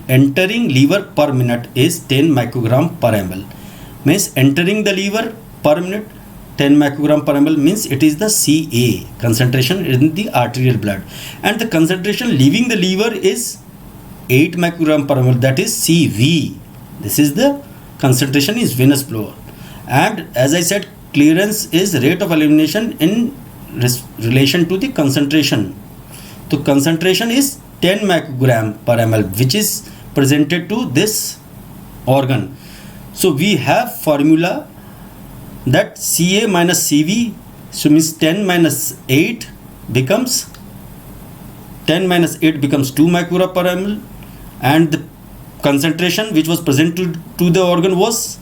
Entering liver per minute is 10 microgram per ml. Means entering the liver per minute 10 microgram per ml, means it is the Ca, concentration in the arterial blood, and the concentration leaving the liver is 8 microgram per ml, that is Cv. This is the concentration is venous flow. And as I said, clearance is rate of elimination in relation to the concentration. So concentration is 10 microgram per ml, which is presented to this organ. So we have formula that Ca minus Cv, so means 10 minus 8 becomes 2 microgram per ml, and the concentration which was presented to the organ was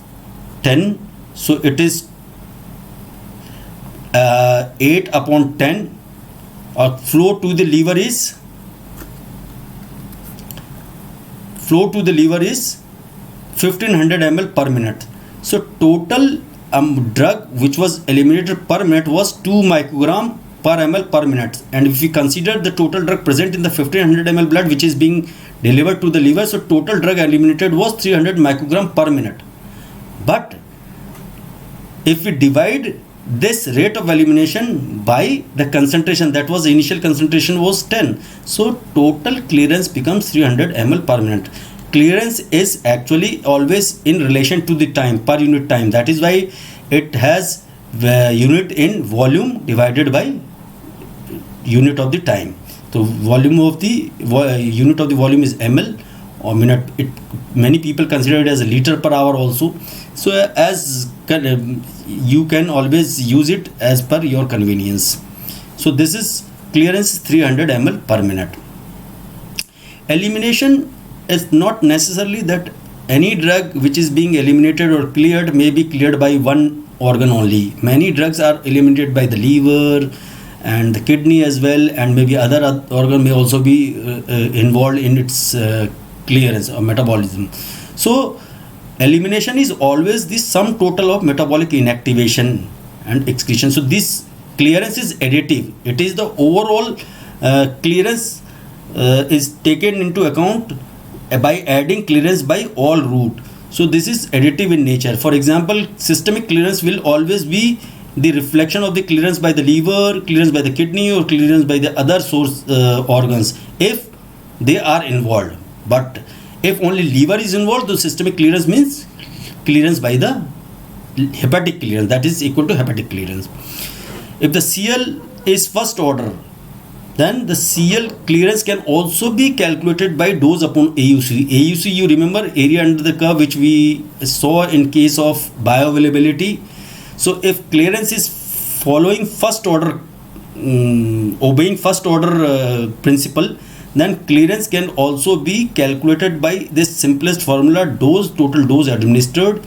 10. So it is 8 upon 10, or flow to the liver is 1500 ml per minute. So total drug which was eliminated per minute was 2 microgram per ml per minute. And if we consider the total drug present in the 1500 ml blood which is being delivered to the liver, so total drug eliminated was 300 microgram per minute. But if we divide this rate of elimination by the concentration, that was initial concentration was 10, so total clearance becomes 300 ml per minute. Clearance is actually always in relation to the time, per unit time. That is why it has unit in volume divided by unit of the time. So volume of the unit of the volume is ml or minute. Many people consider it as a liter per hour also. So as you can always use it as per your convenience. So this is clearance 300 ml per minute. Elimination is not necessarily that any drug which is being eliminated or cleared may be cleared by one organ only. Many drugs are eliminated by the liver and the kidney as well, and maybe other organ may also be involved in its clearance or metabolism. So elimination is always the sum total of metabolic inactivation and excretion. So this clearance is additive. It is the overall clearance is taken into account by adding clearance by all route. So this is additive in nature. For example, systemic clearance will always be the reflection of the clearance by the liver, clearance by the kidney, or clearance by the other source organs if they are involved. But if only liver is involved, the systemic clearance means clearance by the hepatic clearance, that is equal to hepatic clearance. If the CL is first order, then the CL clearance can also be calculated by dose upon AUC. AUC, you remember, area under the curve, which we saw in case of bioavailability. So if clearance is following first order, obeying first order principle, then clearance can also be calculated by this simplest formula, dose, total dose administered.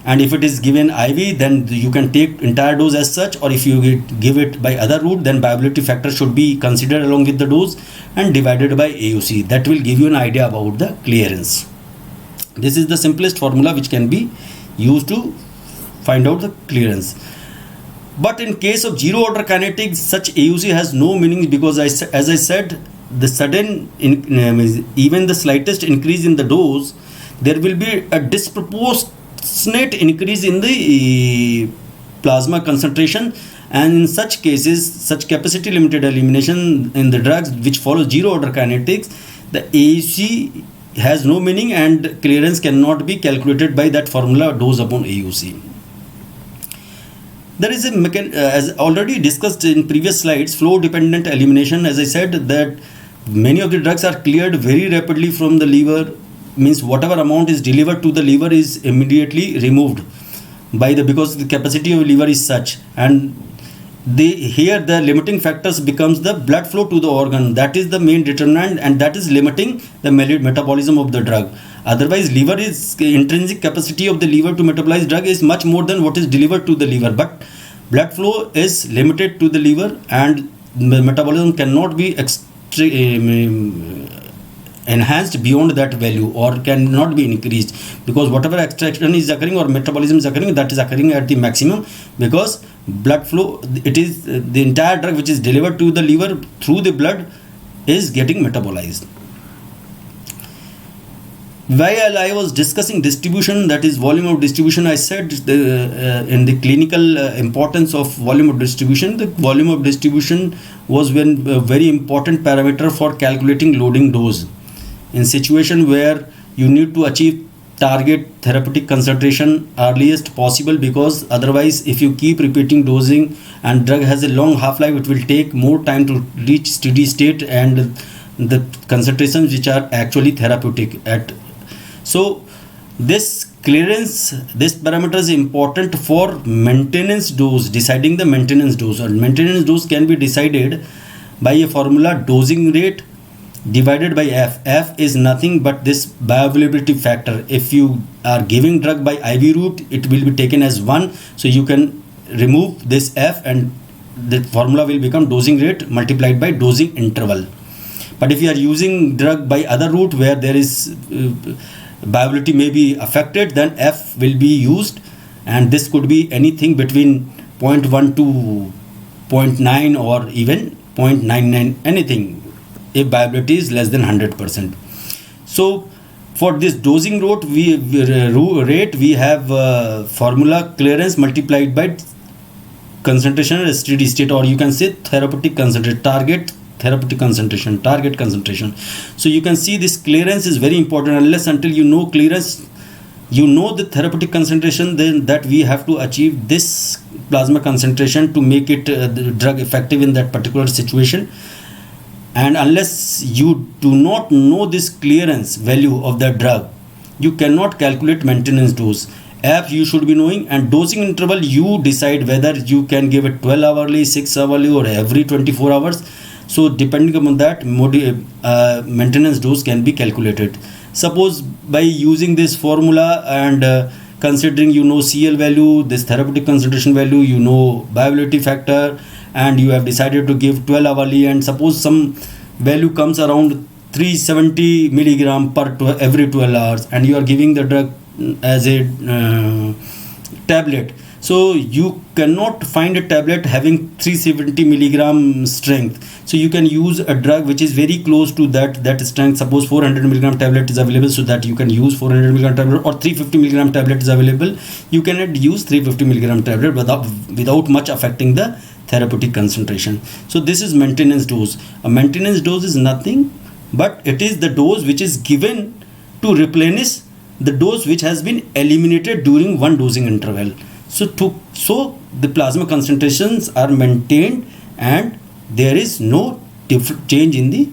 And if it is given IV, then you can take entire dose as such, or if you give it by other route, then viability factor should be considered along with the dose and divided by AUC. That will give you an idea about the clearance. This is the simplest formula which can be used to find out the clearance. But in case of zero order kinetics, such AUC has no meaning, because as I said, the sudden even the slightest increase in the dose, there will be a disproportionate increase in the plasma concentration, and in such cases, such capacity limited elimination in the drugs which follow zero order kinetics, the AUC has no meaning and clearance cannot be calculated by that formula, dose upon AUC. There is a as already discussed in previous slides, flow dependent elimination. As I said, that many of the drugs are cleared very rapidly from the liver, means whatever amount is delivered to the liver is immediately removed by because the capacity of liver is such, and here the limiting factors becomes the blood flow to the organ. That is the main determinant, and that is limiting the metabolism of the drug. Otherwise, liver is intrinsic capacity of the liver to metabolize drug is much more than what is delivered to the liver, but blood flow is limited to the liver, and metabolism cannot be enhanced beyond that value, or cannot be increased, because whatever extraction is occurring or metabolism is occurring, that is occurring at the maximum, because blood flow, it is the entire drug which is delivered to the liver through the blood is getting metabolized. While I was discussing distribution, that is volume of distribution, I said in the clinical importance of volume of distribution, the volume of distribution was a very important parameter for calculating loading dose. In situation where you need to achieve target therapeutic concentration earliest possible, because otherwise if you keep repeating dosing and drug has a long half-life, it will take more time to reach steady state and the concentrations which are actually therapeutic at. So this clearance, this parameter is important for maintenance dose, deciding the maintenance dose, and maintenance dose can be decided by a formula, dosing rate divided by F. F is nothing but this bioavailability factor. If you are giving drug by IV route, it will be taken as 1, so you can remove this F and the formula will become dosing rate multiplied by dosing interval. But if you are using drug by other route where there is viability may be affected, then F will be used, and this could be anything between 0.1 to 0.9 or even 0.99, anything if viability is less than 100%. So for this dosing rate we have formula clearance multiplied by concentration at steady state, or you can say therapeutic concentration, target concentration. So you can see this clearance is very important. Unless until you know clearance, you know the therapeutic concentration, then that we have to achieve this plasma concentration to make it the drug effective in that particular situation. And unless you do not know this clearance value of the drug, you cannot calculate maintenance dose. F you should be knowing, and dosing interval you decide whether you can give it 12 hourly, 6 hourly, or every 24 hours. So depending upon that, maintenance dose can be calculated. Suppose by using this formula and considering you know CL value, this therapeutic concentration value, you know viability factor, and you have decided to give 12 hourly, and suppose some value comes around 370 milligram per every 12 hours, and you are giving the drug as a tablet. So you cannot find a tablet having 370 milligram strength. So you can use a drug which is very close to that strength. Suppose 400 milligram tablet is available, so that you can use 400 milligram tablet, or 350 milligram tablet is available, you cannot use 350 milligram tablet without much affecting the therapeutic concentration. So this is maintenance dose. A maintenance dose is nothing but it is the dose which is given to replenish the dose which has been eliminated during one dosing interval. So the plasma concentrations are maintained and there is no change in the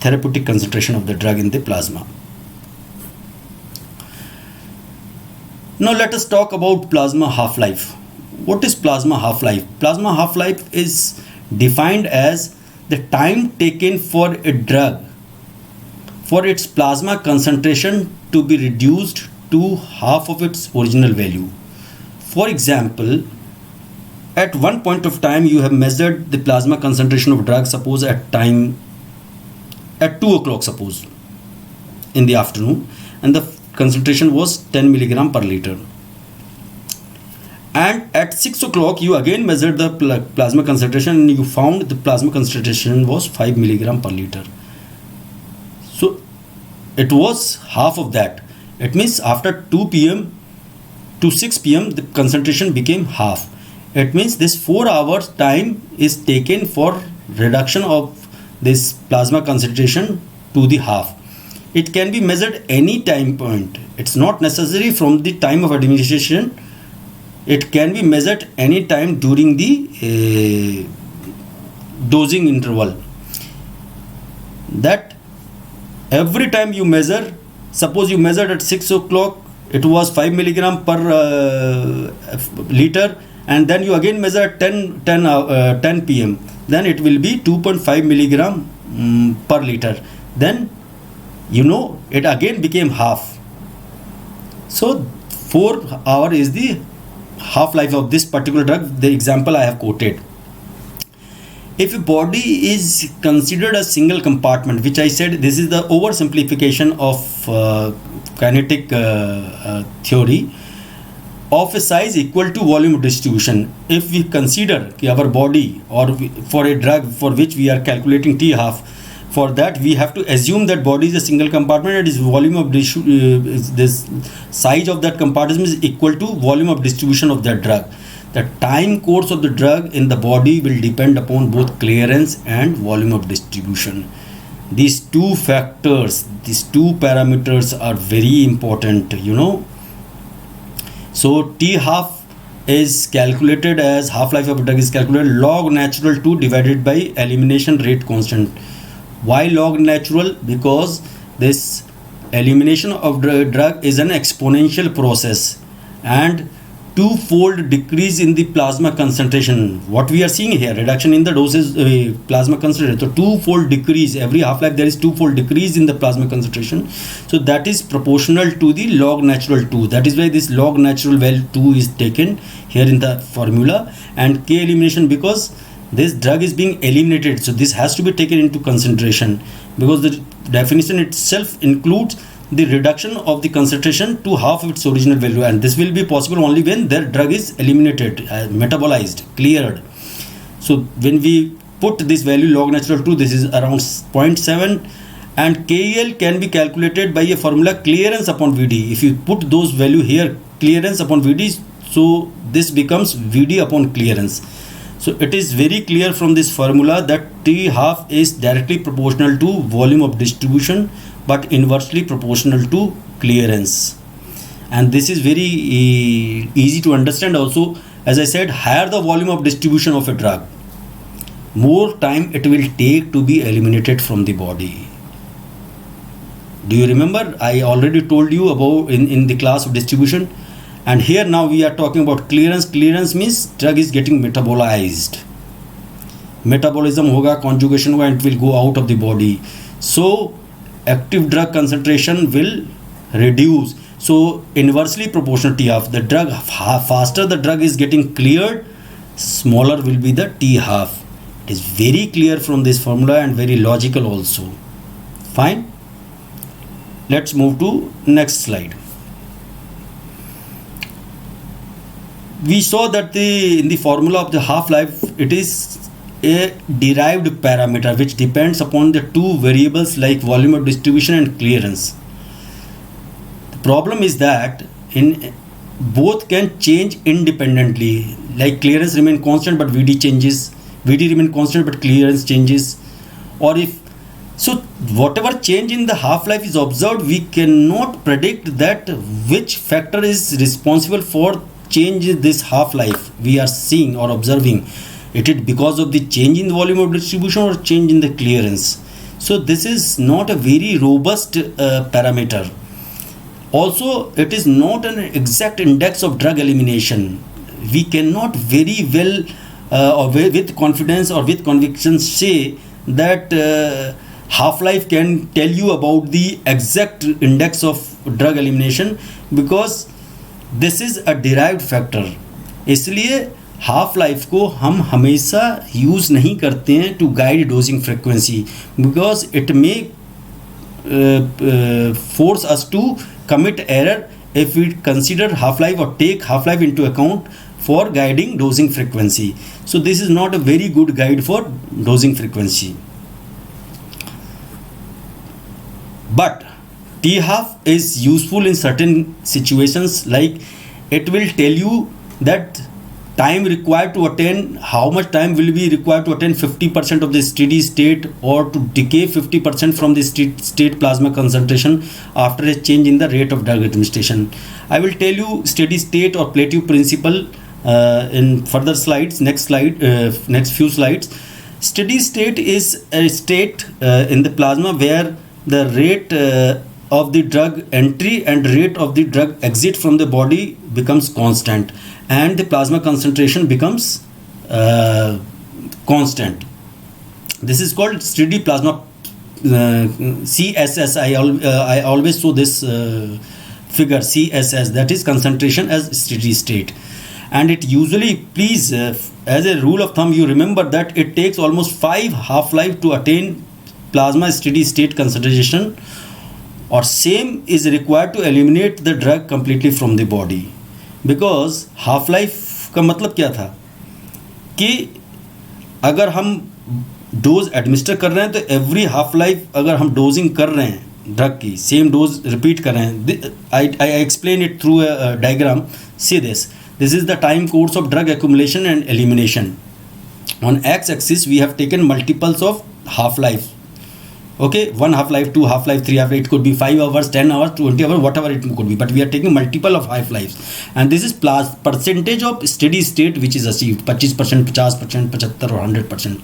therapeutic concentration of the drug in the plasma. Now let us talk about plasma half-life. What is plasma half-life? Plasma half-life is defined as the time taken for a drug for its plasma concentration to be reduced to half of its original value. For example, at one point of time you have measured the plasma concentration of drug, suppose at 2 o'clock, suppose in the afternoon, and the concentration was 10 milligram per liter. And at 6 o'clock you again measured the plasma concentration and you found the plasma concentration was 5 milligram per liter. So it was half of that. It means after 2 p.m. to 6 p.m. the concentration became half. It means this 4 hours time is taken for reduction of this plasma concentration to the half. It can be measured any time point. It's not necessary from the time of administration. It can be measured any time during the dosing interval. That every time you measure, suppose you measured at 6 o'clock, it was 5 milligram per liter, and then you again measure at 10 p.m. then it will be 2.5 milligram per liter. Then you know it again became half. So 4 hours is the half-life of this particular drug, the example I have quoted. If a body is considered a single compartment, which I said this is the oversimplification of kinetic theory, of a size equal to volume distribution. If we consider our body, or for a drug for which we are calculating T half, for that we have to assume that body is a single compartment and its volume of this size of that compartment is equal to volume of distribution of that drug. The time course of the drug in the body will depend upon both clearance and volume of distribution. These two factors, these two parameters are very important, you know. So T half is calculated as half-life of a drug is calculated log natural 2 divided by elimination rate constant. Why log natural? Because this elimination of drug is an exponential process, and two-fold decrease in the plasma concentration. What we are seeing here, reduction in the doses plasma concentration. So two-fold decrease, every half-life there is two-fold decrease in the plasma concentration. So that is proportional to the log natural 2. That is why this log natural value 2 is taken here in the formula, and K elimination because this drug is being eliminated. So this has to be taken into consideration because the definition itself includes the reduction of the concentration to half its original value, and this will be possible only when their drug is eliminated, metabolized, cleared. So when we put this value log natural 2, this is around 0.7, and KEL can be calculated by a formula clearance upon VD. If you put those value here, clearance upon VD, so this becomes VD upon clearance. So it is very clear from this formula that T half is directly proportional to volume of distribution but inversely proportional to clearance. And this is very easy to understand also. As I said, higher the volume of distribution of a drug, more time it will take to be eliminated from the body. Do you remember? I already told you about in the class of distribution. And here now we are talking about clearance. Clearance means drug is getting metabolized. Metabolism hoga, conjugation hoga, and it will go out of the body. So active drug concentration will reduce. So inversely proportional T half. The drug, faster the drug is getting cleared, smaller will be the T half. It is very clear from this formula and very logical also. Fine. Let's move to next slide. We saw that in the formula of the half-life, it is a derived parameter which depends upon the two variables like volume of distribution and clearance. The problem is that in both can change independently, like clearance remain constant but VD changes, VD remain constant but clearance changes, or if so whatever change in the half-life is observed, we cannot predict that which factor is responsible for change in this half-life we are seeing or observing. It is because of the change in the volume of distribution or change in the clearance. So this is not a very robust parameter. Also, it is not an exact index of drug elimination. We cannot very well or with confidence or with conviction say that half-life can tell you about the exact index of drug elimination, because this is a derived factor. इसलिए half life को हम हमेशा use नहीं करते हैं to guide dosing frequency, because it may force us to commit error if we consider half-life or take half-life into account for guiding dosing frequency. So this is not a very good guide for dosing frequency. But T half is useful in certain situations, like it will tell you that time required to attain, how much time will be required to attain 50% of the steady state or to decay 50% from the state plasma concentration after a change in the rate of drug administration. I will tell you steady state or plateau principle in further slides, next few slides. Steady state is a state in the plasma where the rate of the drug entry and rate of the drug exit from the body becomes constant and the plasma concentration becomes constant. This is called steady plasma CSS. I always show this figure CSS, that is concentration as steady state. And it usually, please as a rule of thumb, you remember that it takes almost 5 half-life to attain plasma steady state concentration, or same is required to eliminate the drug completely from the body. Because half life का मतलब क्या था कि अगर हम dose administer कर रहे हैं तो एवरी हाफ लाइफ अगर हम डोजिंग कर रहे हैं ड्रग की, सेम डोज रिपीट कर रहे हैं, I explain it through a diagram. See this is the time course of drug accumulation and elimination. On X axis we have taken multiples of half life. Okay, 1 half-life, 2 half-life, 3 half-life, it could be 5 hours, 10 hours, 20 hours, whatever it could be. But we are taking multiple of half-lives. And this is percentage of steady state which is achieved. 25%, 50%, 75% or 100%.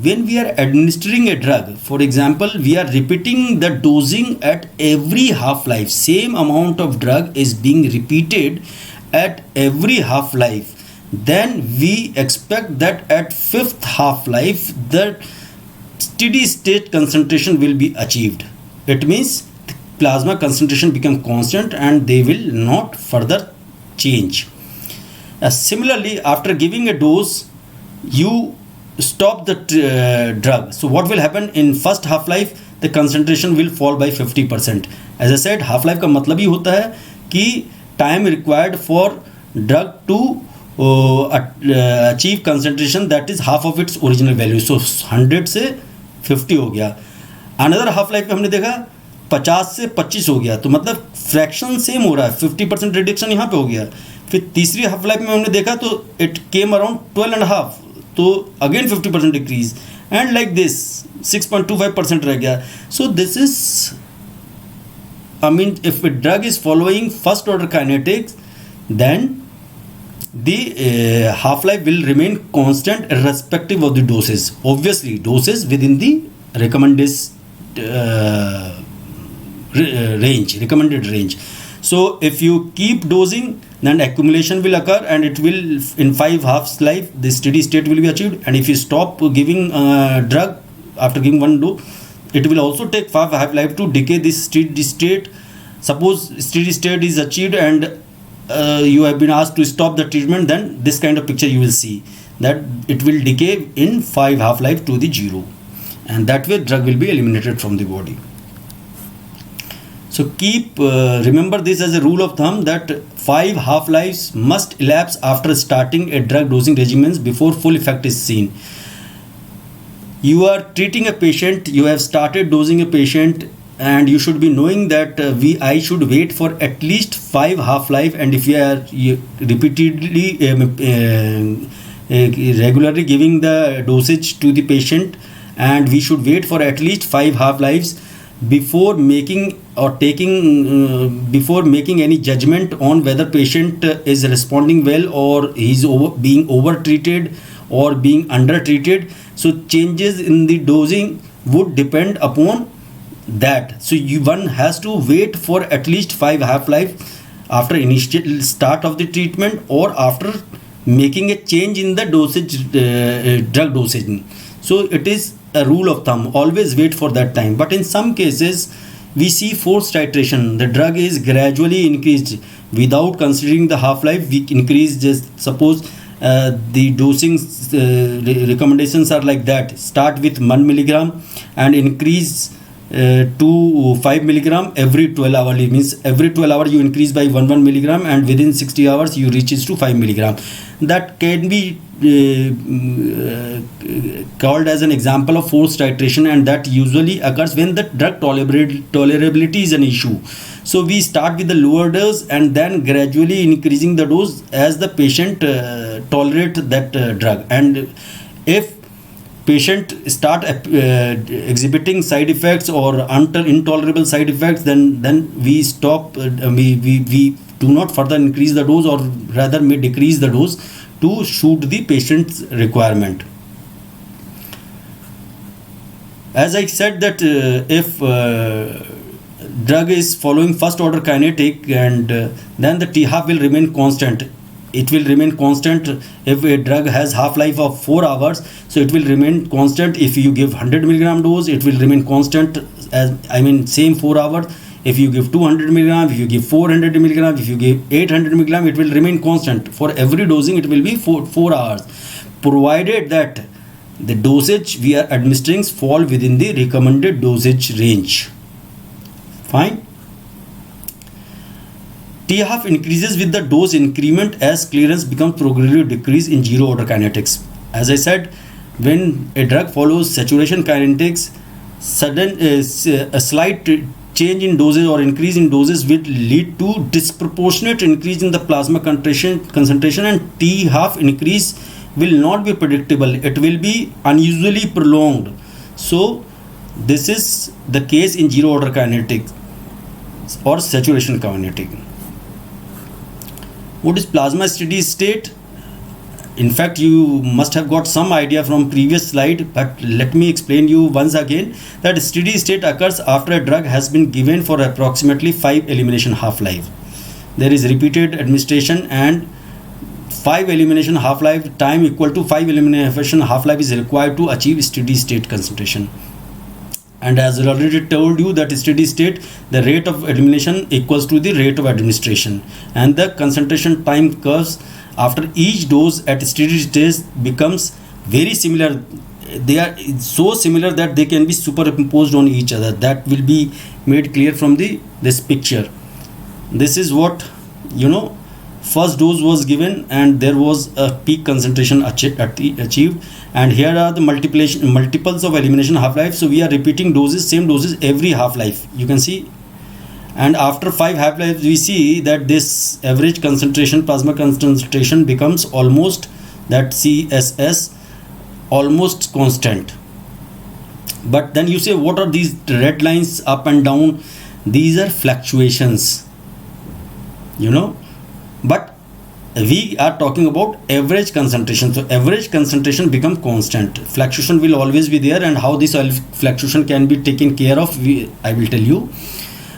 When we are administering a drug, for example, we are repeating the dosing at every half-life. Same amount of drug is being repeated at every half-life. Then we expect that at 5th half-life, the steady state concentration will be achieved. It means the plasma concentration become constant and they will not further change. Similarly, after giving a dose, you stop the drug, so what will happen in first half life? The concentration will fall by 50%. As I said, half life का मतलब ही होता है कि time required for drug to achieve concentration that is half of its original value. So 100 से 50 हो गया. Another half life में हमने देखा 50 से 25 हो गया, तो मतलब फ्रैक्शन सेम हो रहा है, 50% रिडक्शन यहाँ पे हो गया. फिर तीसरी हाफ लाइफ में हमने देखा तो इट केम अराउंड 12.5, तो again 50% decrease, and like this 6.25% रह गया. So this is, I mean, if a drug is following first order kinetics, then the half-life will remain constant irrespective of the doses. Obviously, doses within the recommended recommended range. So if you keep dosing, then accumulation will occur, and it will, in 5 halves life, the steady state will be achieved. And if you stop giving drug after giving one dose, it will also take 5 half life to decay this steady state. Suppose steady state is achieved and you have been asked to stop the treatment, then this kind of picture you will see, that it will decay in 5 half life to the 0, and that way drug will be eliminated from the body. So keep remember this as a rule of thumb, that 5 half lives must elapse after starting a drug dosing regimen before full effect is seen. You are treating a patient, you have started dosing a patient, and you should be knowing that I should wait for at least 5 half life, and if you are repeatedly regularly giving the dosage to the patient, and we should wait for at least 5 half lives before making or before making any judgment on whether patient is responding well or he's being over treated or being under treated. So changes in the dosing would depend upon that. So one has to wait for at least 5 half life after initial start of the treatment, or after making a change in the dosage, drug dosage. So it is a rule of thumb, always wait for that time. But in some cases we see forced titration, the drug is gradually increased without considering the half life. We increase, just suppose the dosing recommendations are like that: start with 1 milligram and increase to 5 milligram every 12 hours. It means every 12 hours you increase by 1 milligram, and within 60 hours you reaches to 5 milligram. That can be called as an example of forced titration, and that usually occurs when the drug tolerability is an issue. So we start with the lower dose and then gradually increasing the dose as the patient tolerate that drug. And if patient start exhibiting side effects or intolerable side effects, then we stop, we do not further increase the dose, or rather may decrease the dose to suit the patient's requirement. As I said that if drug is following first order kinetic, and then the T half will remain constant. It will remain constant if a drug has half life of 4 hours, so it will remain constant. If you give 100 milligram dose, it will remain constant, as same 4 hours. If you give 200 milligram, if you give 400 milligram, if you give 800 milligram, it will remain constant. For every dosing it will be 4 hours, provided that the dosage we are administering fall within the recommended dosage range. Fine. T half increases with the dose increment as clearance becomes progressively decrease in zero order kinetics. As I said, when a drug follows saturation kinetics, a slight change in doses or increase in doses will lead to disproportionate increase in the plasma concentration, and T half increase will not be predictable. It will be unusually prolonged. So this is the case in zero order kinetics or saturation kinetic. What is plasma steady state? In fact, you must have got some idea from previous slide, but let me explain you once again that steady state occurs after a drug has been given for approximately 5 elimination half-life. There is repeated administration, and 5 elimination half-life time equal to 5 elimination half-life is required to achieve steady state concentration. And as I already told you, that steady state, the rate of elimination equals to the rate of administration, and the concentration time curves after each dose at steady state becomes very similar. They are so similar that they can be superimposed on each other. That will be made clear from this picture. This is what, first dose was given and there was a peak concentration achieved, and here are the multiples of elimination half-life. So we are repeating same doses every half-life, you can see. And after 5 half-lives we see that this average concentration, plasma concentration, becomes almost, that CSS, almost constant. But then you say, what are these red lines up and down? These are fluctuations, but we are talking about average concentration. So average concentration become constant, fluctuation will always be there, and how this fluctuation can be taken care of, I will tell you.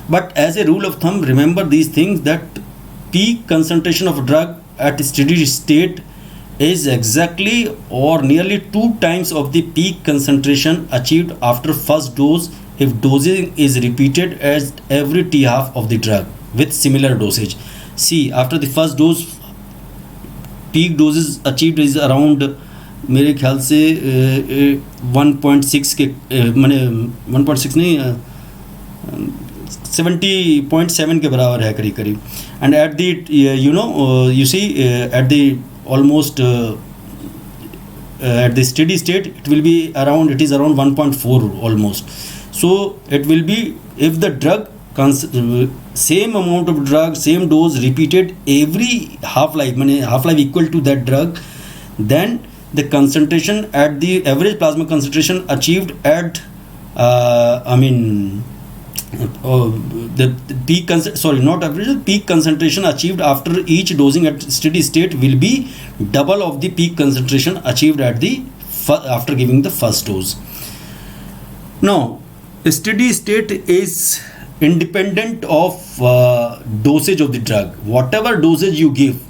But as a rule of thumb, remember these things, that peak concentration of drug at steady state is exactly or nearly 2 times of the peak concentration achieved after first dose if dosing is repeated as every t-half of the drug with similar dosage. See, after the first dose, peak doses achieved is around, मेरे ख्याल से 1.6 के मैंने 1.6 नहीं 70.7 के बराबर है करीब करीब. And at the you see at the almost at the steady state it is around 1.4 almost. So it will be, if the drug same amount of drug, same dose repeated every half-life, half-life equal to that drug, then the concentration at the average plasma concentration achieved at the peak peak concentration achieved after each dosing at steady state will be double of the peak concentration achieved at after giving the first dose. Now, steady state is independent of dosage of the drug. Whatever dosage you give,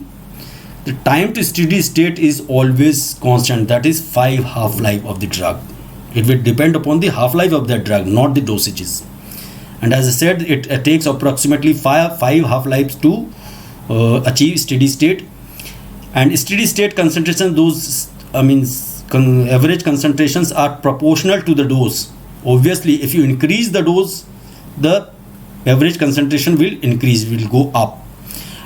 the time to steady state is always constant, that is 5 half-life of the drug. It will depend upon the half-life of that drug, not the dosages. And as I said, it takes approximately 5 half-lives to achieve steady state. And steady state concentration, average concentrations are proportional to the dose. Obviously, if you increase the dose, the average concentration will go up.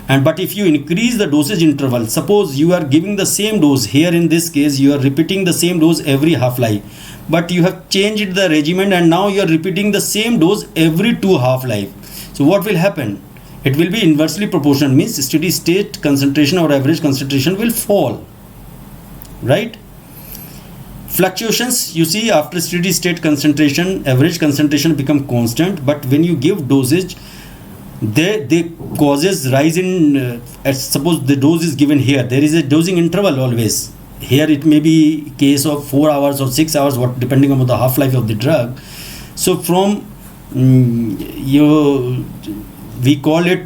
But if you increase the dosage interval, suppose you are giving the same dose, here in this case you are repeating the same dose every half-life, but you have changed the regimen and now you are repeating the same dose every 2 half-life. So what will happen? It will be inversely proportional, means steady state concentration or average concentration will fall, right? Fluctuations, you see, after steady state concentration, average concentration become constant, but when you give dosage, they causes rise in suppose the dose is given here, there is a dosing interval always. Here it may be case of 4 hours or 6 hours, depending on the half-life of the drug. So from we call it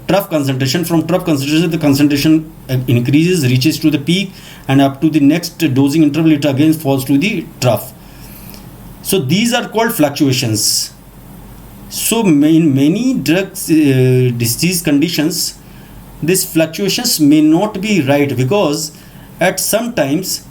trough concentration. From trough concentration, the concentration increases, reaches to the peak, and up to the next dosing interval it again falls to the trough. So these are called fluctuations. So in many drugs disease conditions, these fluctuations may not be right, because at some times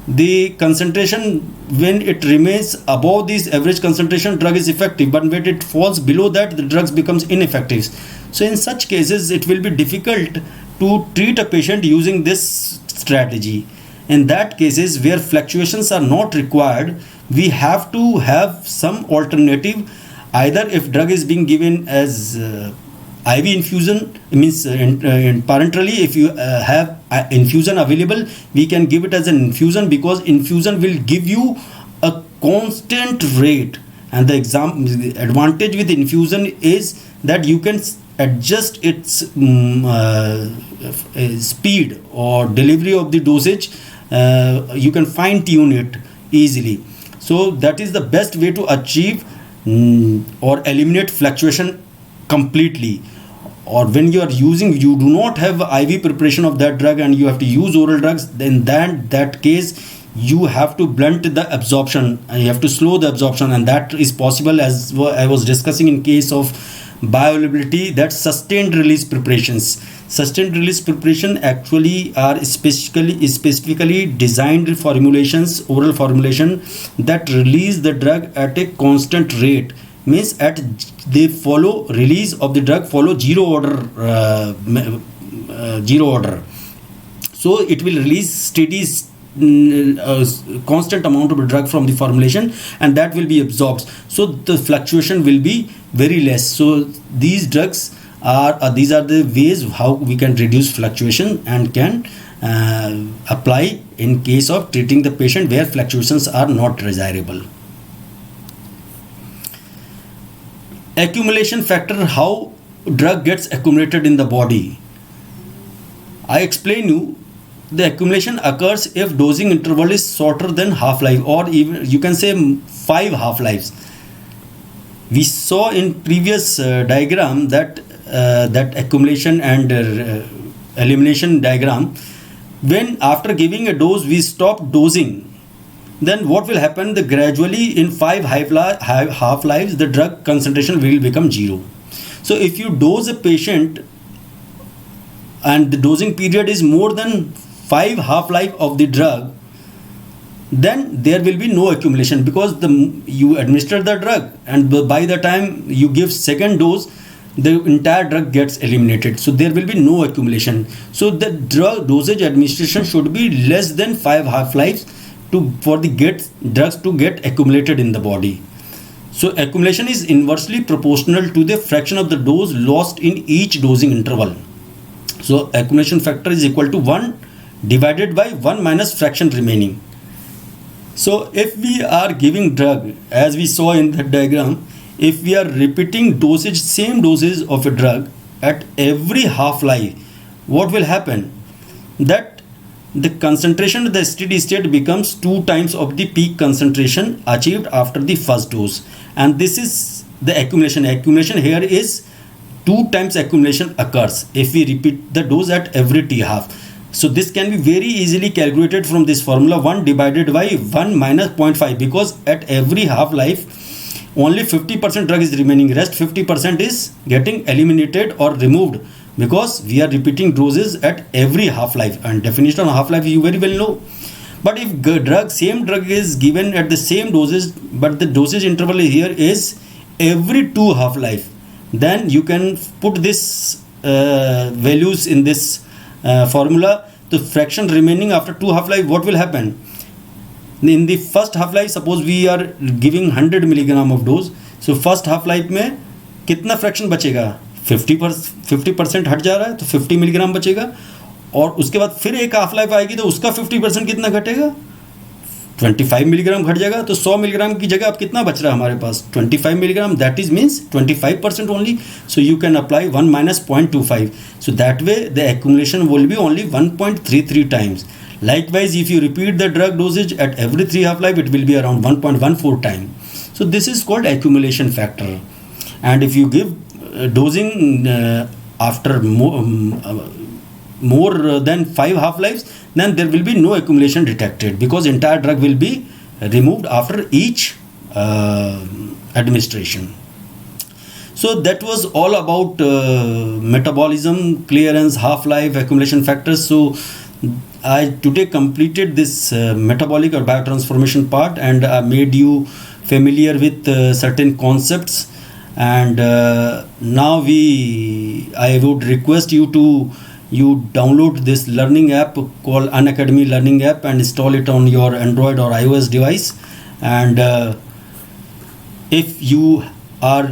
the concentration, when it remains above this average concentration, drug is effective, but when it falls below that, the drug becomes ineffective. So in such cases it will be difficult to treat a patient using this strategy. In that cases where fluctuations are not required, we have to have some alternative. Either if drug is being given as IV infusion, means parenterally, if you have infusion available, we can give it as an infusion, because infusion will give you a constant rate. And the advantage with infusion is that you can adjust its speed or delivery of the dosage. You can fine tune it easily. So that is the best way to achieve or eliminate fluctuation completely. Or when you are using, you do not have IV preparation of that drug and you have to use oral drugs, then that case you have to blunt the absorption and you have to slow the absorption, and that is possible, as I was discussing in case of bioavailability, that sustained release preparations. Sustained release preparation actually are specifically designed formulations, oral formulation, that release the drug at a constant rate, means at they follow release of the drug follow zero order. So it will release steady constant amount of drug from the formulation, and that will be absorbed, so the fluctuation will be very less. So these drugs are these are the ways how we can reduce fluctuation and can apply in case of treating the patient where fluctuations are not desirable. Accumulation factor, how drug gets accumulated in the body. I explain you, the accumulation occurs if dosing interval is shorter than half-life, or even you can say 5 half-lives. We saw in previous diagram that that accumulation and elimination diagram, when after giving a dose we stop dosing, then what will happen, the gradually in 5 half-lives the drug concentration will become 0. So if you dose a patient and the dosing period is more than 5 half-life of the drug, then there will be no accumulation, because you administer the drug and by the time you give second dose the entire drug gets eliminated, so there will be no accumulation. So the drug dosage administration should be less than 5 half-lives for the drugs to get accumulated in the body. So accumulation is inversely proportional to the fraction of the dose lost in each dosing interval. So accumulation factor is equal to 1 divided by 1 minus fraction remaining. So if we are giving drug, as we saw in the diagram, if we are repeating dosage, same dosage of a drug at every half-life, what will happen? That the concentration of the steady state becomes 2 times of the peak concentration achieved after the first dose. And this is the accumulation. Accumulation here is 2 times accumulation occurs if we repeat the dose at every T half. So this can be very easily calculated from this formula, 1 divided by 1 minus 0.5, because at every half-life only 50% drug is remaining, rest 50% is getting eliminated or removed, because we are repeating doses at every half-life, and definition of half-life you very well know. But if same drug is given at the same doses, but the dosage interval here is every 2 half-life, then you can put this values in this formula. The fraction remaining after 2 half-life, what will happen? In the first half-life, suppose we are giving 100 milligram of dose, so first half-life में कितना fraction बचेगा? 50% हट जा रहा है तो 50 milligram बचेगा, और उसके बाद फिर एक हाफ लाइफ आएगी तो उसका 50% कितना घटेगा? 25 मिलीग्राम घट जाएगा, तो 100 मिलीग्राम की जगह अब कितना बच रहा है हमारे पास? 25 milligram, that is means 25% only. So you can apply 1 minus 0.25. So that way the accumulation will be only 1.33 times. Likewise, if you repeat the drug dosage at every 3 half-life, it will be around 1.14 times. So this is called accumulation factor. And if you give dosing after more than 5 half-lives, then there will be no accumulation detected, because entire drug will be removed after each administration. So that was all about metabolism, clearance, half-life, accumulation factors. So I today completed this metabolic or biotransformation part, and I made you familiar with certain concepts. And now I would request you to download this learning app called Unacademy Learning App and install it on your Android or iOS device. And if you are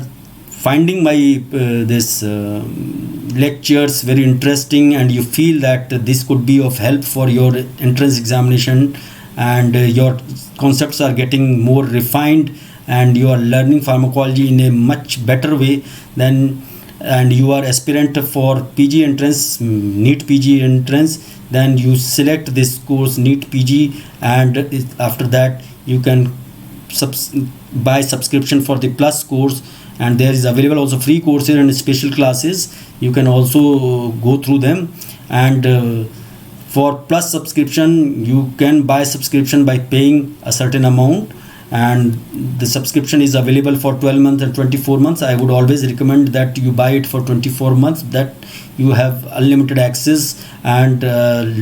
finding my this lectures very interesting, and you feel that this could be of help for your entrance examination, and your concepts are getting more refined, and you are learning pharmacology in a much better way, then and you are aspirant for PG entrance, NEET PG entrance, then you select this course NEET PG, and after that you can buy subscription for the plus course, and there is available also free courses and special classes. You can also go through them. And for plus subscription, you can buy subscription by paying a certain amount, and the subscription is available for 12 months and 24 months. I would always recommend that you buy it for 24 months, that you have unlimited access, and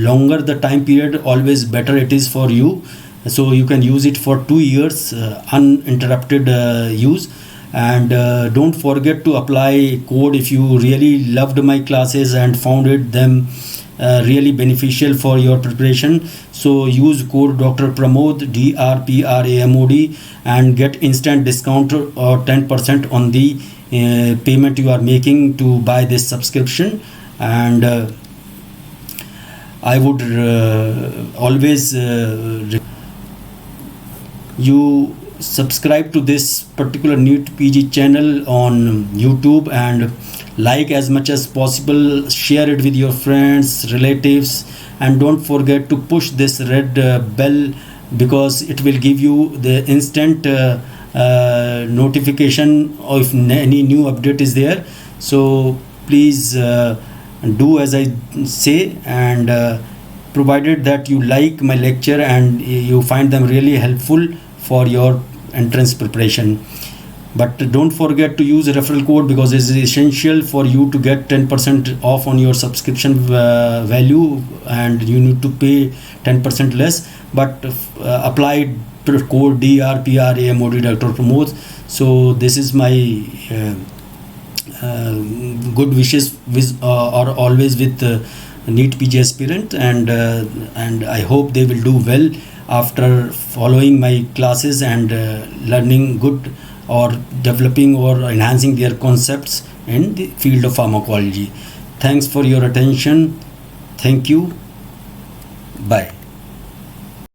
longer the time period, always better it is for you. So you can use it for 2 years uninterrupted use. And don't forget to apply code if you really loved my classes and found them really beneficial for your preparation. So use code Dr. Pramod, DRPRAMOD, and get instant discount or 10% on the payment you are making to buy this subscription. And I would always you subscribe to this particular NEET PG channel on YouTube, and like as much as possible, share it with your friends, relatives, and don't forget to push this red bell, because it will give you the instant notification of any new update is there. So please do as I say, and provided that you like my lecture and you find them really helpful for your entrance preparation. But don't forget to use a referral code, because it is essential for you to get 10% off on your subscription value, and you need to pay 10% less. But apply code DRPRAMOD Dr. Pramod. So this is my good wishes are always with NEET PG aspirant, and I hope they will do well after following my classes and learning good or developing or enhancing their concepts in the field of pharmacology. Thanks for your attention. Thank you. Bye.